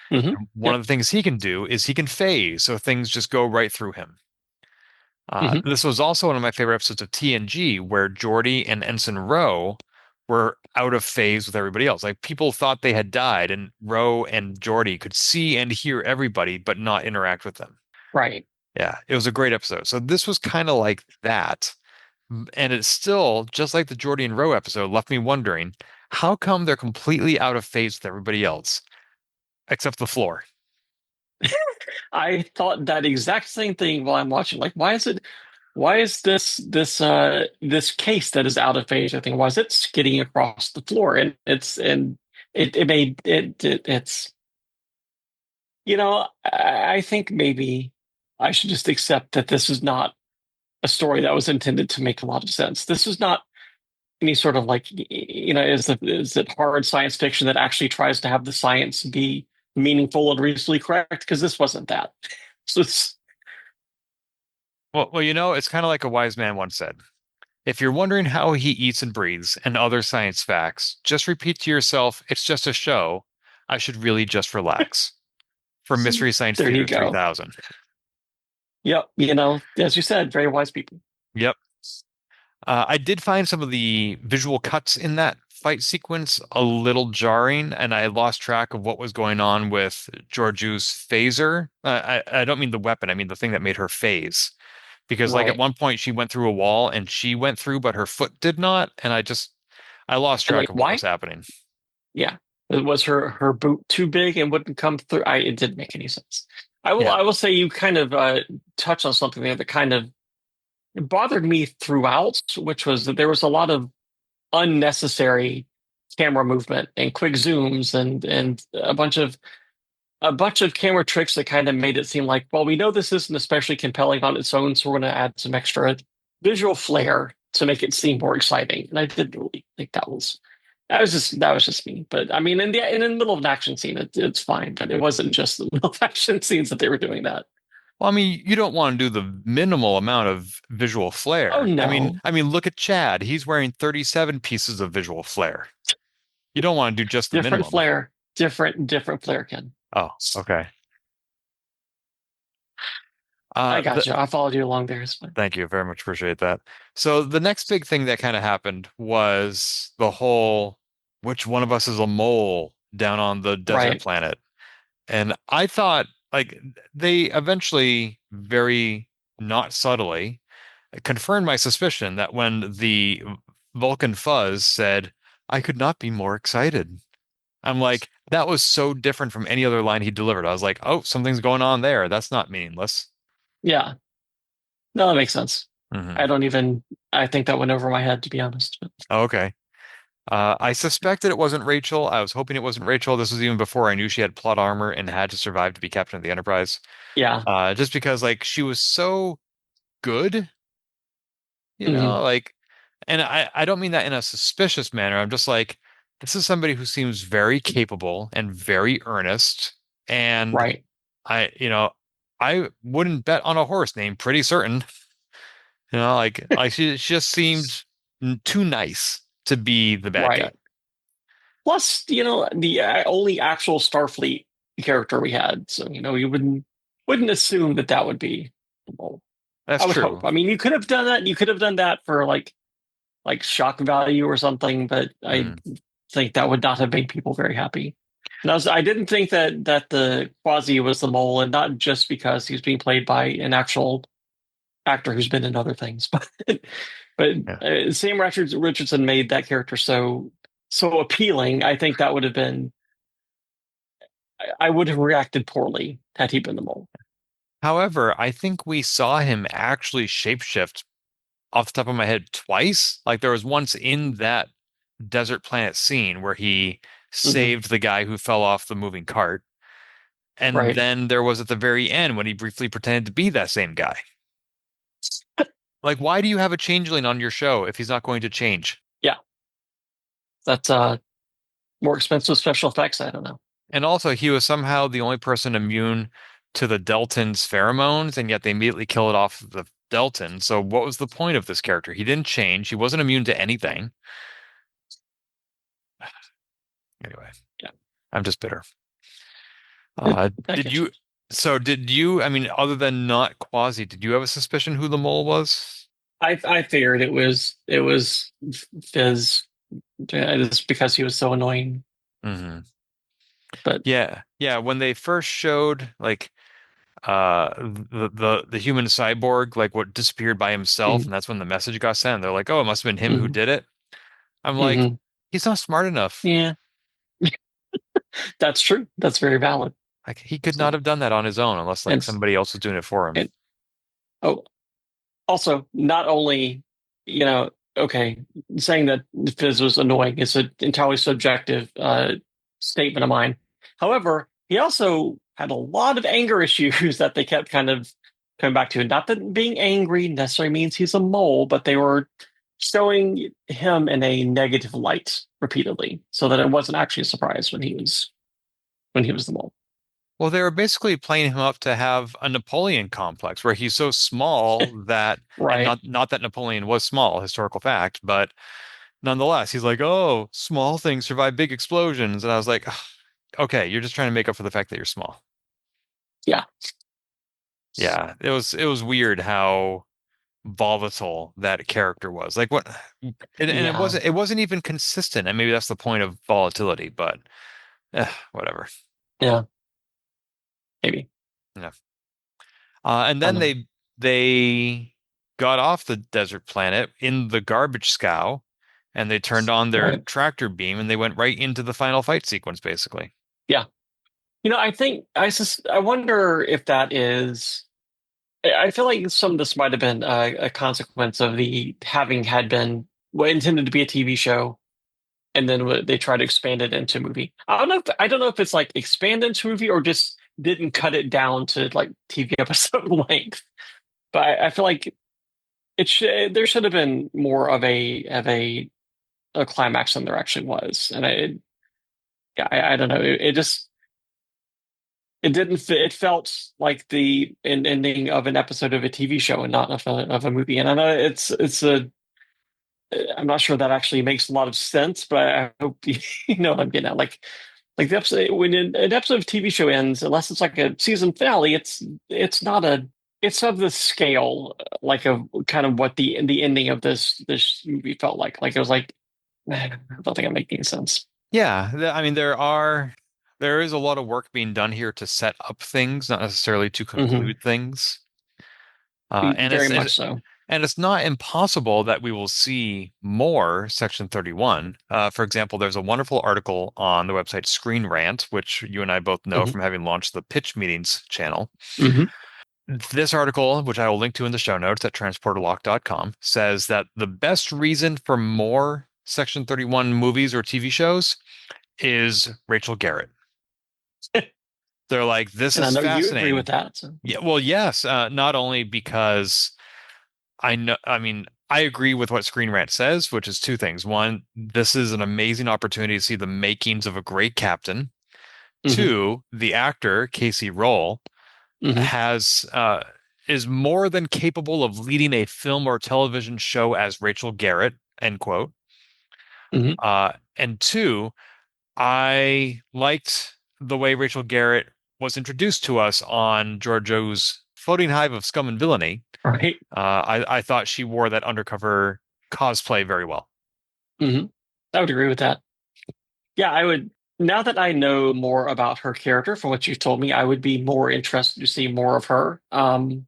Hmm. And one Yep. of the things he can do is he can phase, so things just go right through him. Hmm. This was also one of my favorite episodes of TNG, where Geordi and Ensign Ro were out of phase with everybody else. Like people thought they had died, and Ro and Geordi could see and hear everybody, but not interact with them. Right. Yeah, it was a great episode. So this was kind of like that. And it's still, just like the Geordi and Ro episode, left me wondering, how come they're completely out of phase with everybody else, except the floor? I thought that exact same thing while I'm watching. Like, why is this case that is out of phase? I think why is it skidding across the floor? And it made it's I think maybe I should just accept that this is not a story that was intended to make a lot of sense. This is not any sort of like is it hard science fiction that actually tries to have the science be meaningful and reasonably correct? Because this wasn't that. So it's It's kind of like a wise man once said. If you're wondering how he eats and breathes and other science facts, just repeat to yourself, it's just a show. I should really just relax. From Mystery Science there you Theater go. 3000. Yep, as you said, very wise people. Yep. I did find some of the visual cuts in that fight sequence a little jarring, and I lost track of what was going on with Georgiou's phaser. I don't mean the weapon, I mean the thing that made her phase. Because like at Right. one point she went through a wall and she went through, but her foot did not, and I lost And track like of what was why? happening. Yeah. Was her boot too big and wouldn't come through? It didn't make any sense. Yeah. I will say you kind of touched on something there that kind of bothered me throughout, which was that there was a lot of unnecessary camera movement and quick zooms and a bunch of camera tricks that kind of made it seem like, well, we know this isn't especially compelling on its own, so we're going to add some extra visual flair to make it seem more exciting. And I didn't really think that was just me. But I mean, in the middle of an action scene, it's fine. But it wasn't just the middle of action scenes that they were doing that. Well, I mean, you don't want to do the minimal amount of visual Oh flair. no, Look at Chad. He's wearing 37 pieces of visual flair. You don't want to do just the different minimum. flair, different flair, Ken. Oh, okay. I The got you. I followed you along there. It's fine. Thank you very much. Appreciate that. So the next big thing that kind of happened was the whole which one of us is a mole down on the desert Right. planet. And I thought like they eventually very not subtly confirmed my suspicion that when the Vulcan Fuzz said, I could not be more excited. I'm like, that was so different from any other line he delivered. I was like, oh, something's going on there. That's not meaningless. Yeah. No, that makes sense. Hmm. I don't even. I think that went over my head, to be honest. But Oh, okay. I suspected it wasn't Rachel. I was hoping it wasn't Rachel. This was even before I knew she had plot armor and had to survive to be captain of the Enterprise. yeah. Just because like she was so good, Hmm. like, and I don't mean that in a suspicious manner. I'm just like, this is somebody who seems very capable and very earnest. And Right. I, you know, I wouldn't bet on a horse named Pretty Certain. Like she just seemed too nice to be the bad guy. Right. Plus, the only actual Starfleet character we had, so you wouldn't assume that would be. Well, That's I would true. hope. I mean, you could have done that. You could have done that for like shock value or something, but I Mhm. think that would not have made people very happy. And I didn't think that the Quasi was the mole, and not just because he's being played by an actual actor who's been in other things, but Yeah. Sam Richardson made that character so appealing. I think that would have been. I would have reacted poorly had he been the mole. However, I think we saw him actually shapeshift off the top of my head twice. Like there was once in that desert planet scene where he Hmm. saved the guy who fell off the moving cart. And Right. then there was at the very end when he briefly pretended to be that same guy. Like, why do you have a changeling on your show if he's not going to change? Yeah. That's more expensive special effects. I don't know. And also, he was somehow the only person immune to the Delton's pheromones, and yet they immediately kill it off the Delton. So, what was the point of this character? He didn't change. He wasn't immune to anything. Anyway, Yeah. I'm just bitter. I Did get you. you? So, did you? I mean, other than not Quasi, did you have a suspicion who the mole was? I figured it was Fizz just because he was so annoying. Hmm. But Yeah, yeah. When they first showed like the human cyborg like what disappeared by himself, mm, and that's when the message got sent. They're like, oh, it must have been him who mm, did it. I'm like, hmm he's not smart enough. yeah, that's true. That's very valid. Like he could not So have done that on his own unless like and somebody else was doing it for him. and oh, also not only okay, saying that Fizz was annoying is an entirely subjective statement of mine. However, he also had a lot of anger issues that they kept kind of coming back to. Not that being angry necessarily means he's a mole, but they were showing him in a negative light repeatedly, so that it wasn't actually a surprise when he was the mole. Well, they were basically playing him up to have a Napoleon complex where he's so small that, and Right. not that Napoleon was small, historical fact, but nonetheless, he's like, oh, small things survive big explosions. And I was like, "Ugh, okay, you're just trying to make up for the fact that you're small." Yeah. Yeah, it was weird how volatile that character was. Like what, and it Yeah. wasn't even consistent. And maybe that's the point of volatility, but whatever. Yeah. Maybe. Yeah. And I don't then know. they got off the desert planet in the garbage scow, and they turned on their Right. tractor beam, and they went right into the final fight sequence, basically. Yeah. I think I wonder if that is. I feel like some of this might have been a consequence of the having had been what intended to be a TV show, and then they tried to expand it into a movie. I don't know if it's like expand into a movie or just didn't cut it down to like TV episode length. But I feel like there should have been more of a climax than there actually was, and yeah, I don't know. It just it didn't fit. It felt like the ending of an episode of a TV show and not of a movie. And I know it's a. I'm not sure that actually makes a lot of sense, but I hope you know what I'm getting at. Like the episode when an episode of TV show ends, unless it's like a season finale, it's not a it's of the scale like of kind of what the ending of this movie felt like. Like it was like I don't think I'm making sense. Yeah, I mean there is a lot of work being done here to set up things, not necessarily to Hmm. conclude things. And Very much so. it's not impossible that we will see more Section 31. For example, there's a wonderful article on the website Screen Rant, which you and I both know Hmm. from having launched the Pitch Meetings channel. Hmm. This article, which I will link to in the show notes at transporterlock.com, says that the best reason for more Section 31 movies or TV shows is Rachel Garrett. They're like, this And I is know you agree with fascinating. that. So. Yeah, well, yes, not only because I mean, I agree with what Screen Rant says, which is two things. One, this is an amazing opportunity to see the makings of a great captain. Hmm. Two, the actor, Casey Roll, Hmm. has is more than capable of leading a film or television show as Rachel Garrett, end quote. Hmm. And two, I liked the way Rachel Garrett was introduced to us on Giorgio's Floating Hive of Scum and Villainy. Right. I thought she wore that undercover cosplay very well. Hmm. I would agree with that. Yeah, I would. Now that I know more about her character from what you've told me, I would be more interested to see more of her. And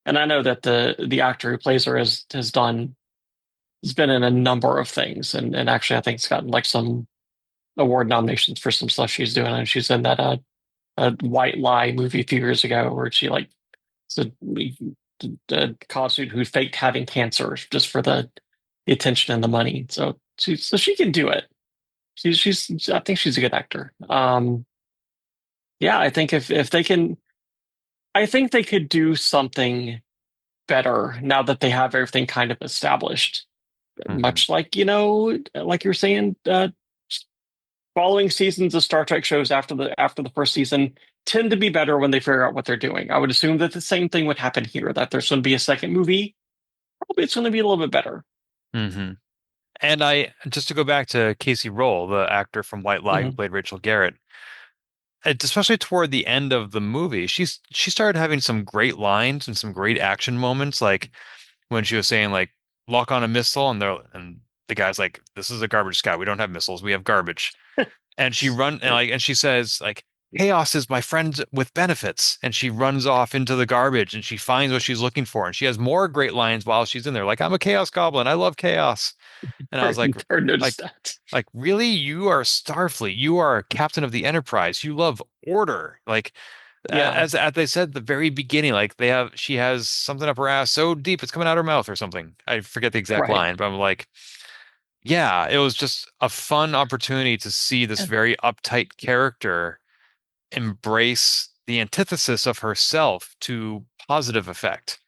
I know that the actor who plays her has been in a number of things, and actually I think it's gotten like some award nominations for some stuff she's doing. And she's in that a White Lie movie a few years ago where she like So the college student who faked having cancer just for the attention and the money. So she can do it. She's I think she's a good actor. Yeah, I think if they can, I think they could do something better now that they have everything kind of established. Mhm. Much like like you were saying, following seasons of Star Trek shows after the first season tend to be better when they figure out what they're doing. I would assume that the same thing would happen here. That there's going to be a second movie. Probably it's going to be a little bit better. Hmm. And I just to go back to Casey Roll, the actor from White Lie who Hmm. played Rachel Garrett, especially toward the end of the movie, she started having some great lines and some great action moments, like when she was saying like lock on a missile, and the guy's like, "This is a garbage scout. We don't have missiles. We have garbage." And she says like, "Chaos is my friend with benefits," and she runs off into the garbage and she finds what she's looking for, and she has more great lines while she's in there, like, "I'm a chaos goblin. I love chaos." And I was Never noticed like, that. really? You are Starfleet. You are captain of the Enterprise. You love order. Like, Yeah, as they said at the very beginning, like she has something up her ass so deep it's coming out her mouth or something. I forget the exact right. line, but I'm like, yeah, it was just a fun opportunity to see this And very uptight character embrace the antithesis of herself to positive effect.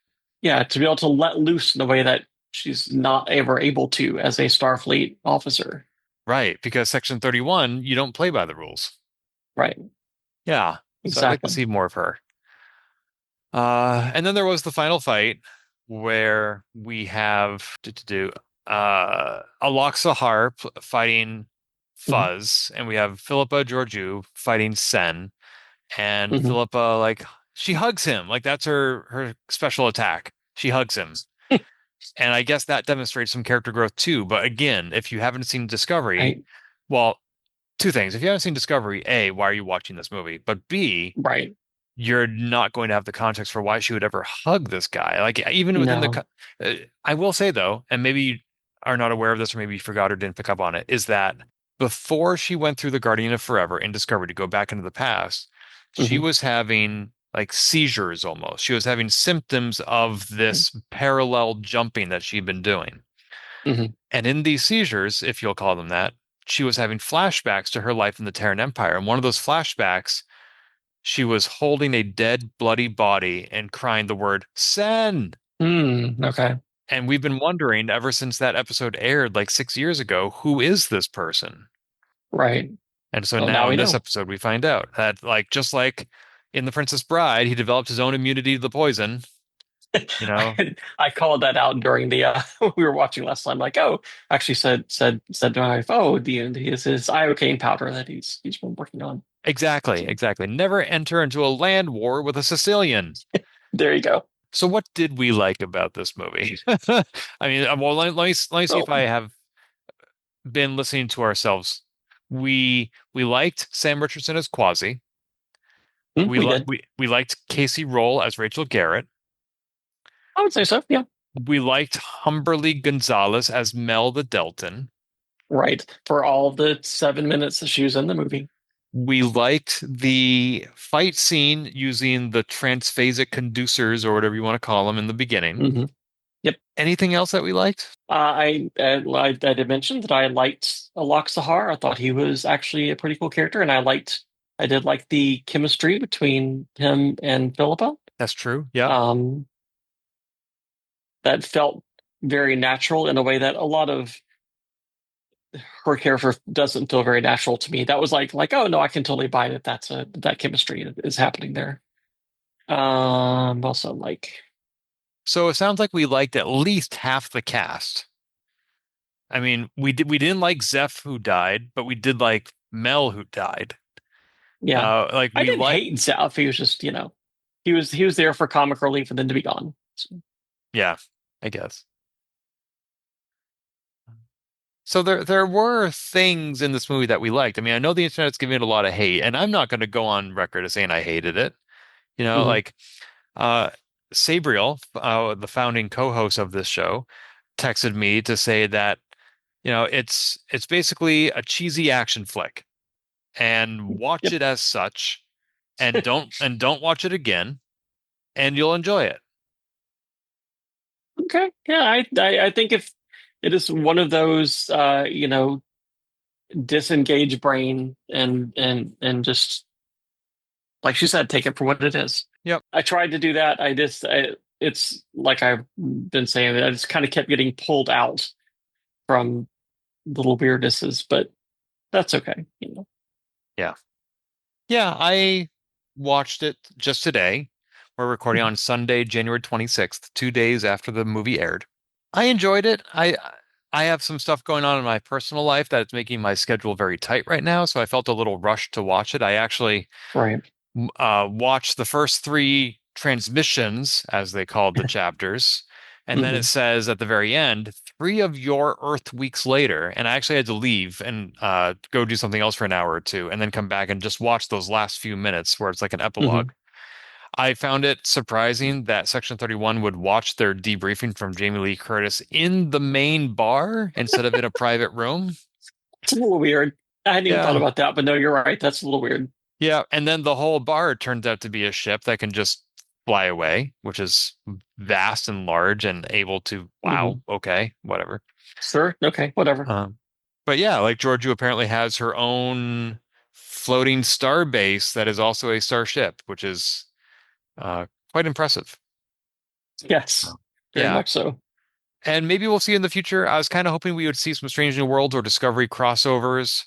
yeah, to be able to let loose in the way that she's not ever able to as a Starfleet officer. Right, because Section 31, you don't play by the rules. Right. Yeah. So I'd like to Exactly. see more of her. And then there was the final fight where we have to do Alok Sahar fighting Hmm. Fuzz, and we have Philippa Georgiou fighting Sen, and Hmm. Philippa like she hugs him, like that's her special attack. She hugs him. And I guess that demonstrates some character growth too. But again, if you haven't seen Discovery, I well, two things. If you haven't seen Discovery, A, why are you watching this movie? But B, right. you're not going to have the context for why she would ever hug this guy. Like even within No. I will say though, and maybe you are not aware of this, or maybe you forgot or didn't pick up on it, is that before she went through the Guardian of Forever in Discovery to go back into the past, she Hmm. was having like seizures almost. She was having symptoms of this parallel jumping that she'd been doing. Hmm. And in these seizures, if you'll call them that, she was having flashbacks to her life in the Terran Empire. And one of those flashbacks she was holding a dead, bloody body and crying the word Sen. Okay. And we've been wondering ever since that episode aired like 6 years ago, who is this person? Right. And so Well, now now we in this know. episode, we find out that, like, just like in The Princess Bride, he developed his own immunity to the poison, you know? I called that out during the we were watching last time. Like, oh, actually said to my wife, oh, his iocane powder that he's been working on. Exactly, So exactly. Never enter into a land war with a Sicilian. there you go. So what did we like about this movie? I mean, well, let me see if So I have been listening to ourselves. We liked Sam Richardson as Quasi. we did. We liked Casey Roll as Rachel Garrett. I would say so. Yeah. We liked Humberly Gonzalez as Mel the Delton. Right. For all the 7 minutes that she was in the movie. We liked the fight scene using the transphasic conducers or whatever you want to call them in the beginning. Hmm. Yep. Anything else that we liked? I did mention that I liked Alok Sahar. I thought he was actually a pretty cool character, and I did like the chemistry between him and Philippa. That's true. Yeah. Um, that felt very natural in a way that a lot of her character doesn't feel very natural to me. That was like oh no, I can totally buy that. That chemistry is happening there. Also like So it sounds like we liked at least half the cast. I mean, we didn't like Zeph who died, but we did like Mel who died. yeah, Like I we didn't like hate Zeph. He was just he was there for comic relief and then to be gone. So, yeah, I guess. So there were things in this movie that we liked. I mean, I know the internet's giving it a lot of hate, and I'm not going to go on record as saying I hated it. mhm. Like uh Sabriel, the founding co-host of this show, texted me to say that, it's basically a cheesy action flick and watch Yep. it as such and don't watch it again and you'll enjoy it. Okay. Yeah, I think if it is one of those disengage brain and just like she said, take it for what it is. Yep. I tried to do that. It's like I've been saying that I just kind of kept getting pulled out from little weirdnesses, but that's okay. Yeah. Yeah, I watched it just today. We're recording on Sunday, January 26th, 2 days after the movie aired. I enjoyed it. I have some stuff going on in my personal life that's making my schedule very tight right now, so I felt a little rushed to watch it. I actually Right. watched the first three transmissions, as they called the chapters, and then it Hmm. says at the very end, 3 of your Earth weeks later, and I actually had to leave and go do something else for an hour or two, and then come back and just watch those last few minutes where it's like an Hmm. epilogue. I found it surprising that Section 31 would watch their debriefing from Jamie Lee Curtis in the main bar instead of in a private room. It's a little weird. I hadn't even thought Yeah. about that, but no, you're right. That's a little weird. Yeah. And then the whole bar turns out to be a ship that can just fly away, which is vast and large and able to, wow, Hmm. okay, whatever. Sure. Okay. Whatever. Um, but yeah, like Giorgio apparently has her own floating star base that is also a starship, which is quite impressive. Yes. Very Yeah. much so. And maybe we'll see in the future. I was kind of hoping we would see some Strange New Worlds or Discovery crossovers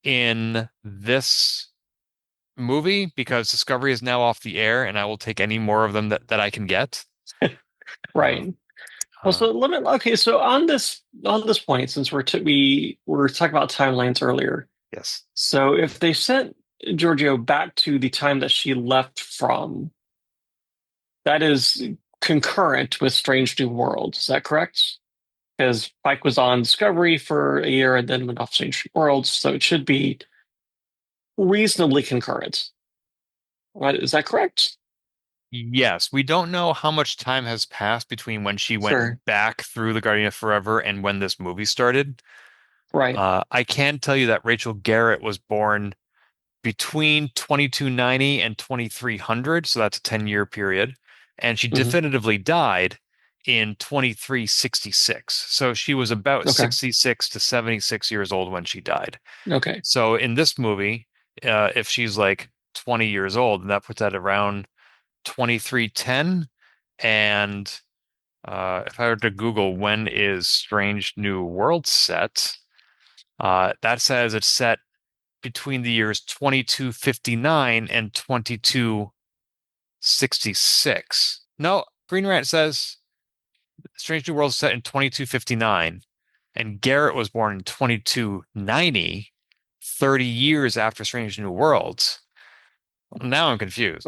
in this movie because Discovery is now off the air, and I will take any more of them that I can get. Uh, Right. Well, uh, so let me. Okay, so on this point, since we were talking about timelines earlier, yes. so if they sent Giorgio back to the time that she left from, that is concurrent with Strange New Worlds. Is that correct? Because Pike was on Discovery for a year and then went off Strange New Worlds, so it should be reasonably concurrent. Right? Is that correct? Yes, we don't know how much time has passed between when she Sure. went back through the Guardian of Forever and when this movie started. Right. I can tell you that Rachel Garrett was born between 2290 and 2300, so that's a 10-year period. And she Hmm. definitively died in 2366. So she was about Okay. 66 to 76 years old when she died. Okay. So in this movie, if she's like 20 years old, that puts that around 2310. And if I were to Google when is Strange New World set, that says it's set between the years 2259 and 2266. No, Green Rant says Strange New World is set in 2259, and Garrett was born in 2290, 30 years after Strange New Worlds. Now I'm But confused.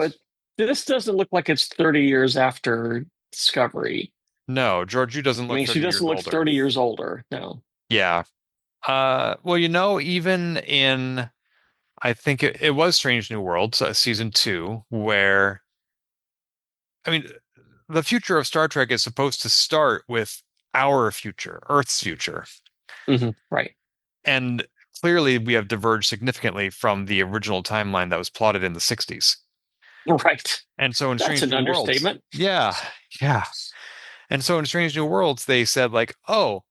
this doesn't look like it's 30 years after Discovery. No, Georgiou doesn't I look mean, she 30 doesn't years look older. 30 years older. No. Yeah. Well, even in, I think it was Strange New Worlds, season two, where, I mean, the future of Star Trek is supposed to start with our future, Earth's future. Right. And clearly we have diverged significantly from the original timeline that was plotted in the 60s. Right. And so in That's Strange an New Worlds, understatement. yeah, yeah. And so in Strange New Worlds, they said like, oh,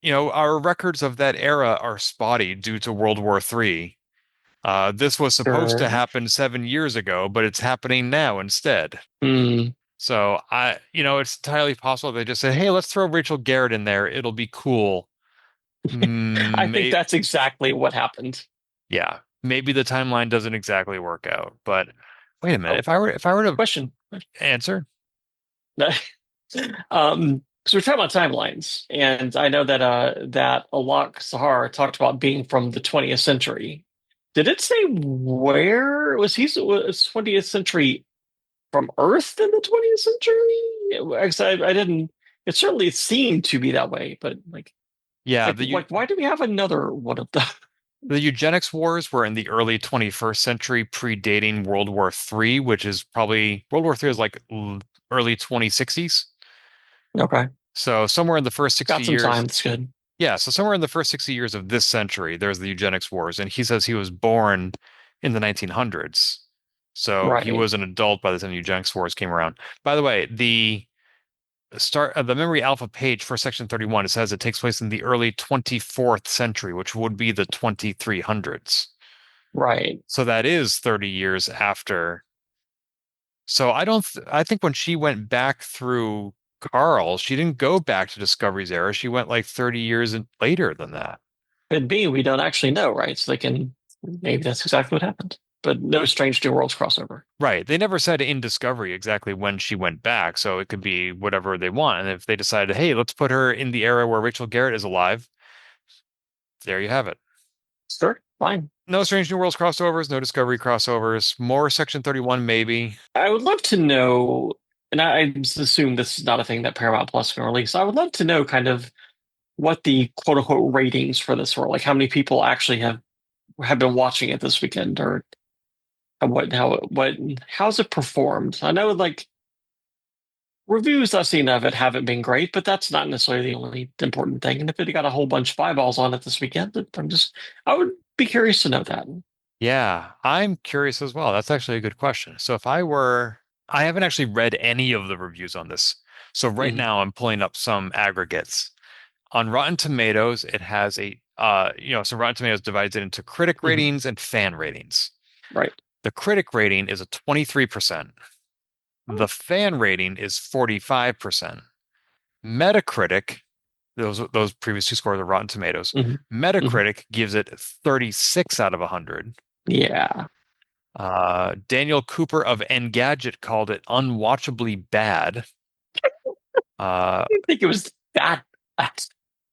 our records of that era are spotty due to World War III. This was supposed to Sure. happen 7 years ago, but it's happening now instead. Hmm. So it's entirely possible they just said, "Hey, let's throw Rachel Garrett in there. It'll be cool." I think May that's exactly what happened. Yeah, maybe the timeline doesn't exactly work out. But wait a minute, Oh, if I were to question. answer, So we're talking about timelines, and I know that Alok Sahar talked about being from the 20th century. Did it say where was 20th century from Earth in the 20th century? Because I didn't. It certainly seemed to be that way, but like yeah, like like why do we have another one of the? the eugenics wars were in the early 21st century, predating World War III, which is probably World War III is like early 2060s. Okay, So somewhere in the first 60 got some years, time. That's good. yeah, so somewhere in the first 60 years of this century, there's the eugenics wars, and he says he was born in the 1900s. So he Right. was an adult by the time Eugenics Wars came around. By the way, the start of the memory alpha page for section 31, it says it takes place in the early 24th century, which would be the 2300s. Right. So that is 30 years after. So I think when she went back through Carl, she didn't go back to Discovery's era. She went like 30 years later than that. Could be. We don't actually know, right? So they can, maybe that's exactly what happened. But no Strange New Worlds crossover. Right. They never said in Discovery exactly when she went back, so it could be whatever they want. And if they decided, hey, let's put her in the era where Rachel Garrett is alive, there you have it. Sure, fine. No Strange New Worlds crossovers, no Discovery crossovers, more Section 31 maybe. I would love to know, and I just assume this is not a thing that Paramount Plus can release. I would love to know kind of what the quote unquote ratings for this were. Like how many people actually have been watching it this weekend, or how's it performed? I know like reviews I've seen of it haven't been great, but that's not necessarily the only important thing. And if it got a whole bunch of eyeballs on it this weekend, I would be curious to know that. Yeah, I'm curious as well. That's actually a good question. So I haven't actually read any of the reviews on this. So right Mhm, now I'm pulling up some aggregates. On Rotten Tomatoes, it has so Rotten Tomatoes divides it into critic mhm. ratings and fan ratings. Right. The critic rating is a 23%. The fan rating is 45%. Metacritic, those previous two scores are Rotten Tomatoes. Mhm, mhm. Metacritic gives it 36 out of 100. Yeah. Daniel Cooper of Engadget called it unwatchably bad. Uh, I think it was that.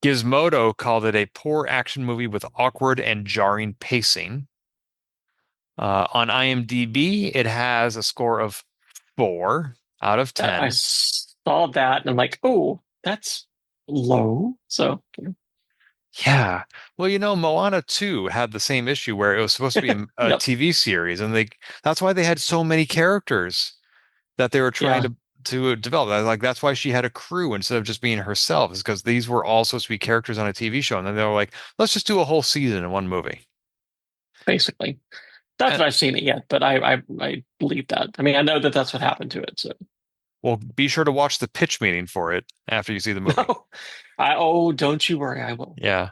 Gizmodo called it a poor action movie with awkward and jarring pacing. On IMDb, it has a score of 4 out of I 10. saw that and I'm like, oh, that's low. So, Yeah. Well, Moana 2 had the same issue where it was supposed to be a yep. TV series, and that's why they had so many characters that they were trying Yeah, to develop. Like that's why she had a crew instead of just being herself, is because these were all supposed to be characters on a TV show, and then they were like, let's just do a whole season in one movie. basically. Not And, that I've seen it yet, but I believe that. I mean, I know that that's what happened to it. So, well, be sure to watch the pitch meeting for it after you see the movie. no, don't you worry, I will. Yeah.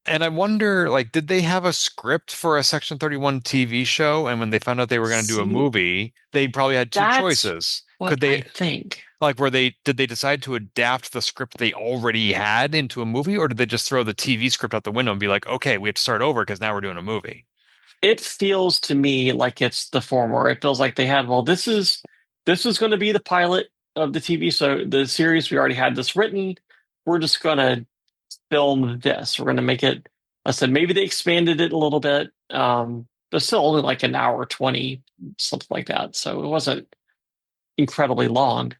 And I wonder, like, did they have a script for a Section 31 TV show? And when they found out they were going to do a See, movie, they probably had two that's choices. what Could I they, think. like, did they decide to adapt the script they already had into a movie, or did they just throw the TV script out the window and be like, okay, we have to start over because now we're doing a movie? It feels to me like it's the former. It feels like they had, well, this is going to be the pilot of the TV, so the series we already had this written. We're just going to film this. We're going to make it. I said maybe they expanded it a little bit, but still only like an hour 20, something like that. So it wasn't incredibly long.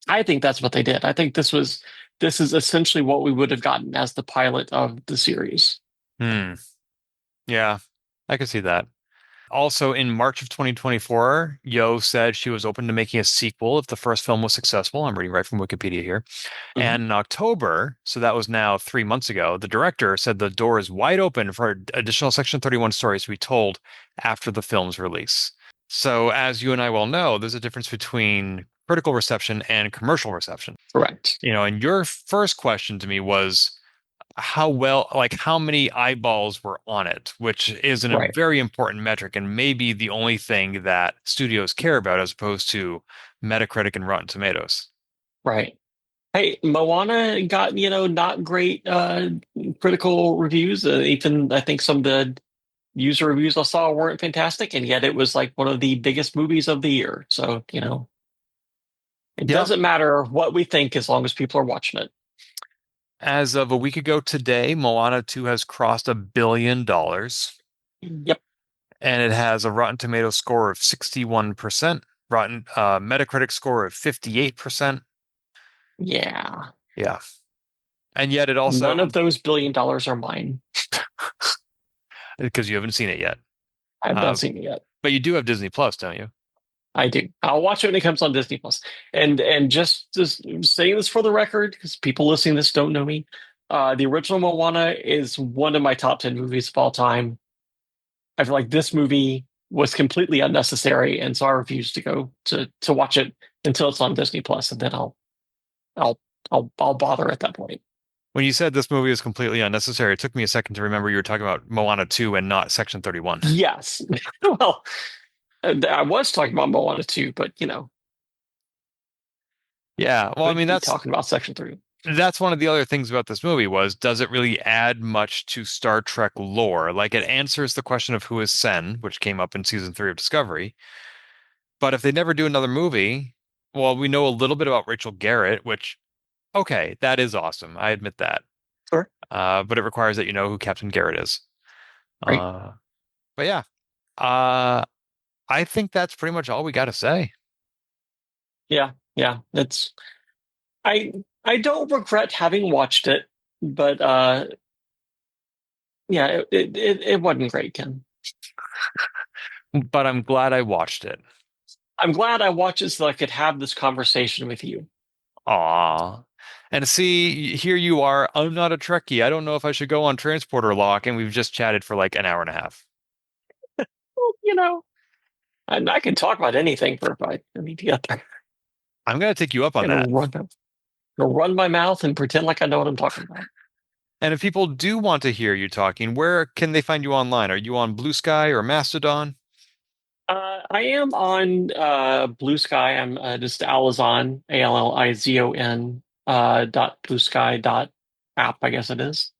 I think that's what they did. I think this is essentially what we would have gotten as the pilot of the series. Hmm. Yeah, I could see that. Also, in March of 2024, Yo said she was open to making a sequel if the first film was successful. I'm reading right from Wikipedia here. Mhm. And in October, so that was now 3 months ago, the director said the door is wide open for additional Section 31 stories to be told after the film's release. So, as you and I well know, there's a difference between critical reception and commercial reception. Correct. And your first question to me was how many eyeballs were on it, which is a Right. very important metric and maybe the only thing that studios care about as opposed to Metacritic and Rotten Tomatoes. Right. Hey, Moana got, not great critical reviews. Even I think some of the user reviews I saw weren't fantastic, and yet it was like one of the biggest movies of the year. So, it Yep. doesn't matter what we think as long as people are watching it. As of a week ago today, Moana 2 has crossed $1 billion, Yep. and it has a Rotten Tomato score of 61%, Rotten Metacritic score of 58%. Yeah. Yeah. And yet it None also, of those $1 billion are mine. because you haven't seen it yet. I've not Uh, seen it yet. but you do have Disney Plus, don't you? I do. I'll watch it when it comes on Disney Plus. And just saying this for the record, because people listening to this don't know me. The original Moana is one of my top 10 movies of all time. I feel like this movie was completely unnecessary, and so I refuse to go to watch it until it's on Disney Plus, and then I'll bother at that point. When you said this movie is completely unnecessary, it took me a second to remember you were talking about Moana 2 and not Section 31. Yes, well, I was talking about Moana 2, but Yeah, well, I mean that's talking about Section 3. That's one of the other things about this movie was, does it really add much to Star Trek lore? Like, it answers the question of who is Sen, which came up in season 3 of Discovery. But if they never do another movie, well, we know a little bit about Rachel Garrett, which, okay, that is awesome. I admit that. Sure. But it requires that you know who Captain Garrett is. Right. But yeah, I think that's pretty much all we got to say. Yeah. It's I don't regret having watched it, but yeah, it wasn't great, Ken. But I'm glad I watched it. I'm glad I watched it so I could have this conversation with you. Aw. And see, here you are. I'm not a Trekkie. I don't know if I should go on Transporter Lock, and we've just chatted for like an hour and a half. Well, I can talk about anything for I need to get there. I'm going to take you up on that. Run my mouth and pretend like I know what I'm talking about. And if people do want to hear you talking, where can they find you online? Are you on Blue Sky or Mastodon? I am on Blue Sky. I'm just Alizon, ALLIZON .bluesky.app, I guess it is.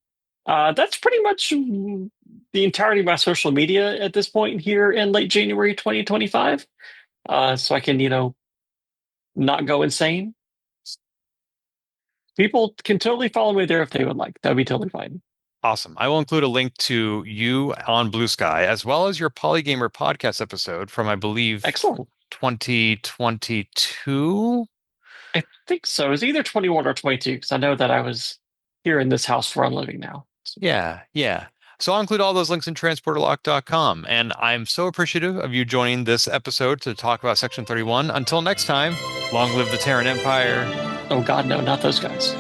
That's pretty much the entirety of my social media at this point here in late January 2025. So I can, not go insane. People can totally follow me there if they would like. That'd be totally fine. Awesome. I will include a link to you on Blue Sky, as well as your Polygamer podcast episode from, I believe, Excellent. 2022. I think so. It's either 21 or 22, because I know that I was here in this house where I'm living now. Yeah. So I'll include all those links in transporterlock.com. And I'm so appreciative of you joining this episode to talk about Section 31. Until next time, long live the Terran Empire. Oh, God, no, not those guys.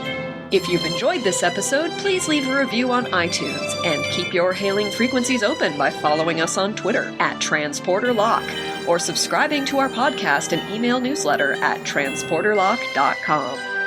If you've enjoyed this episode, please leave a review on iTunes and keep your hailing frequencies open by following us on Twitter @TransporterLock or subscribing to our podcast and email newsletter at transporterlock.com.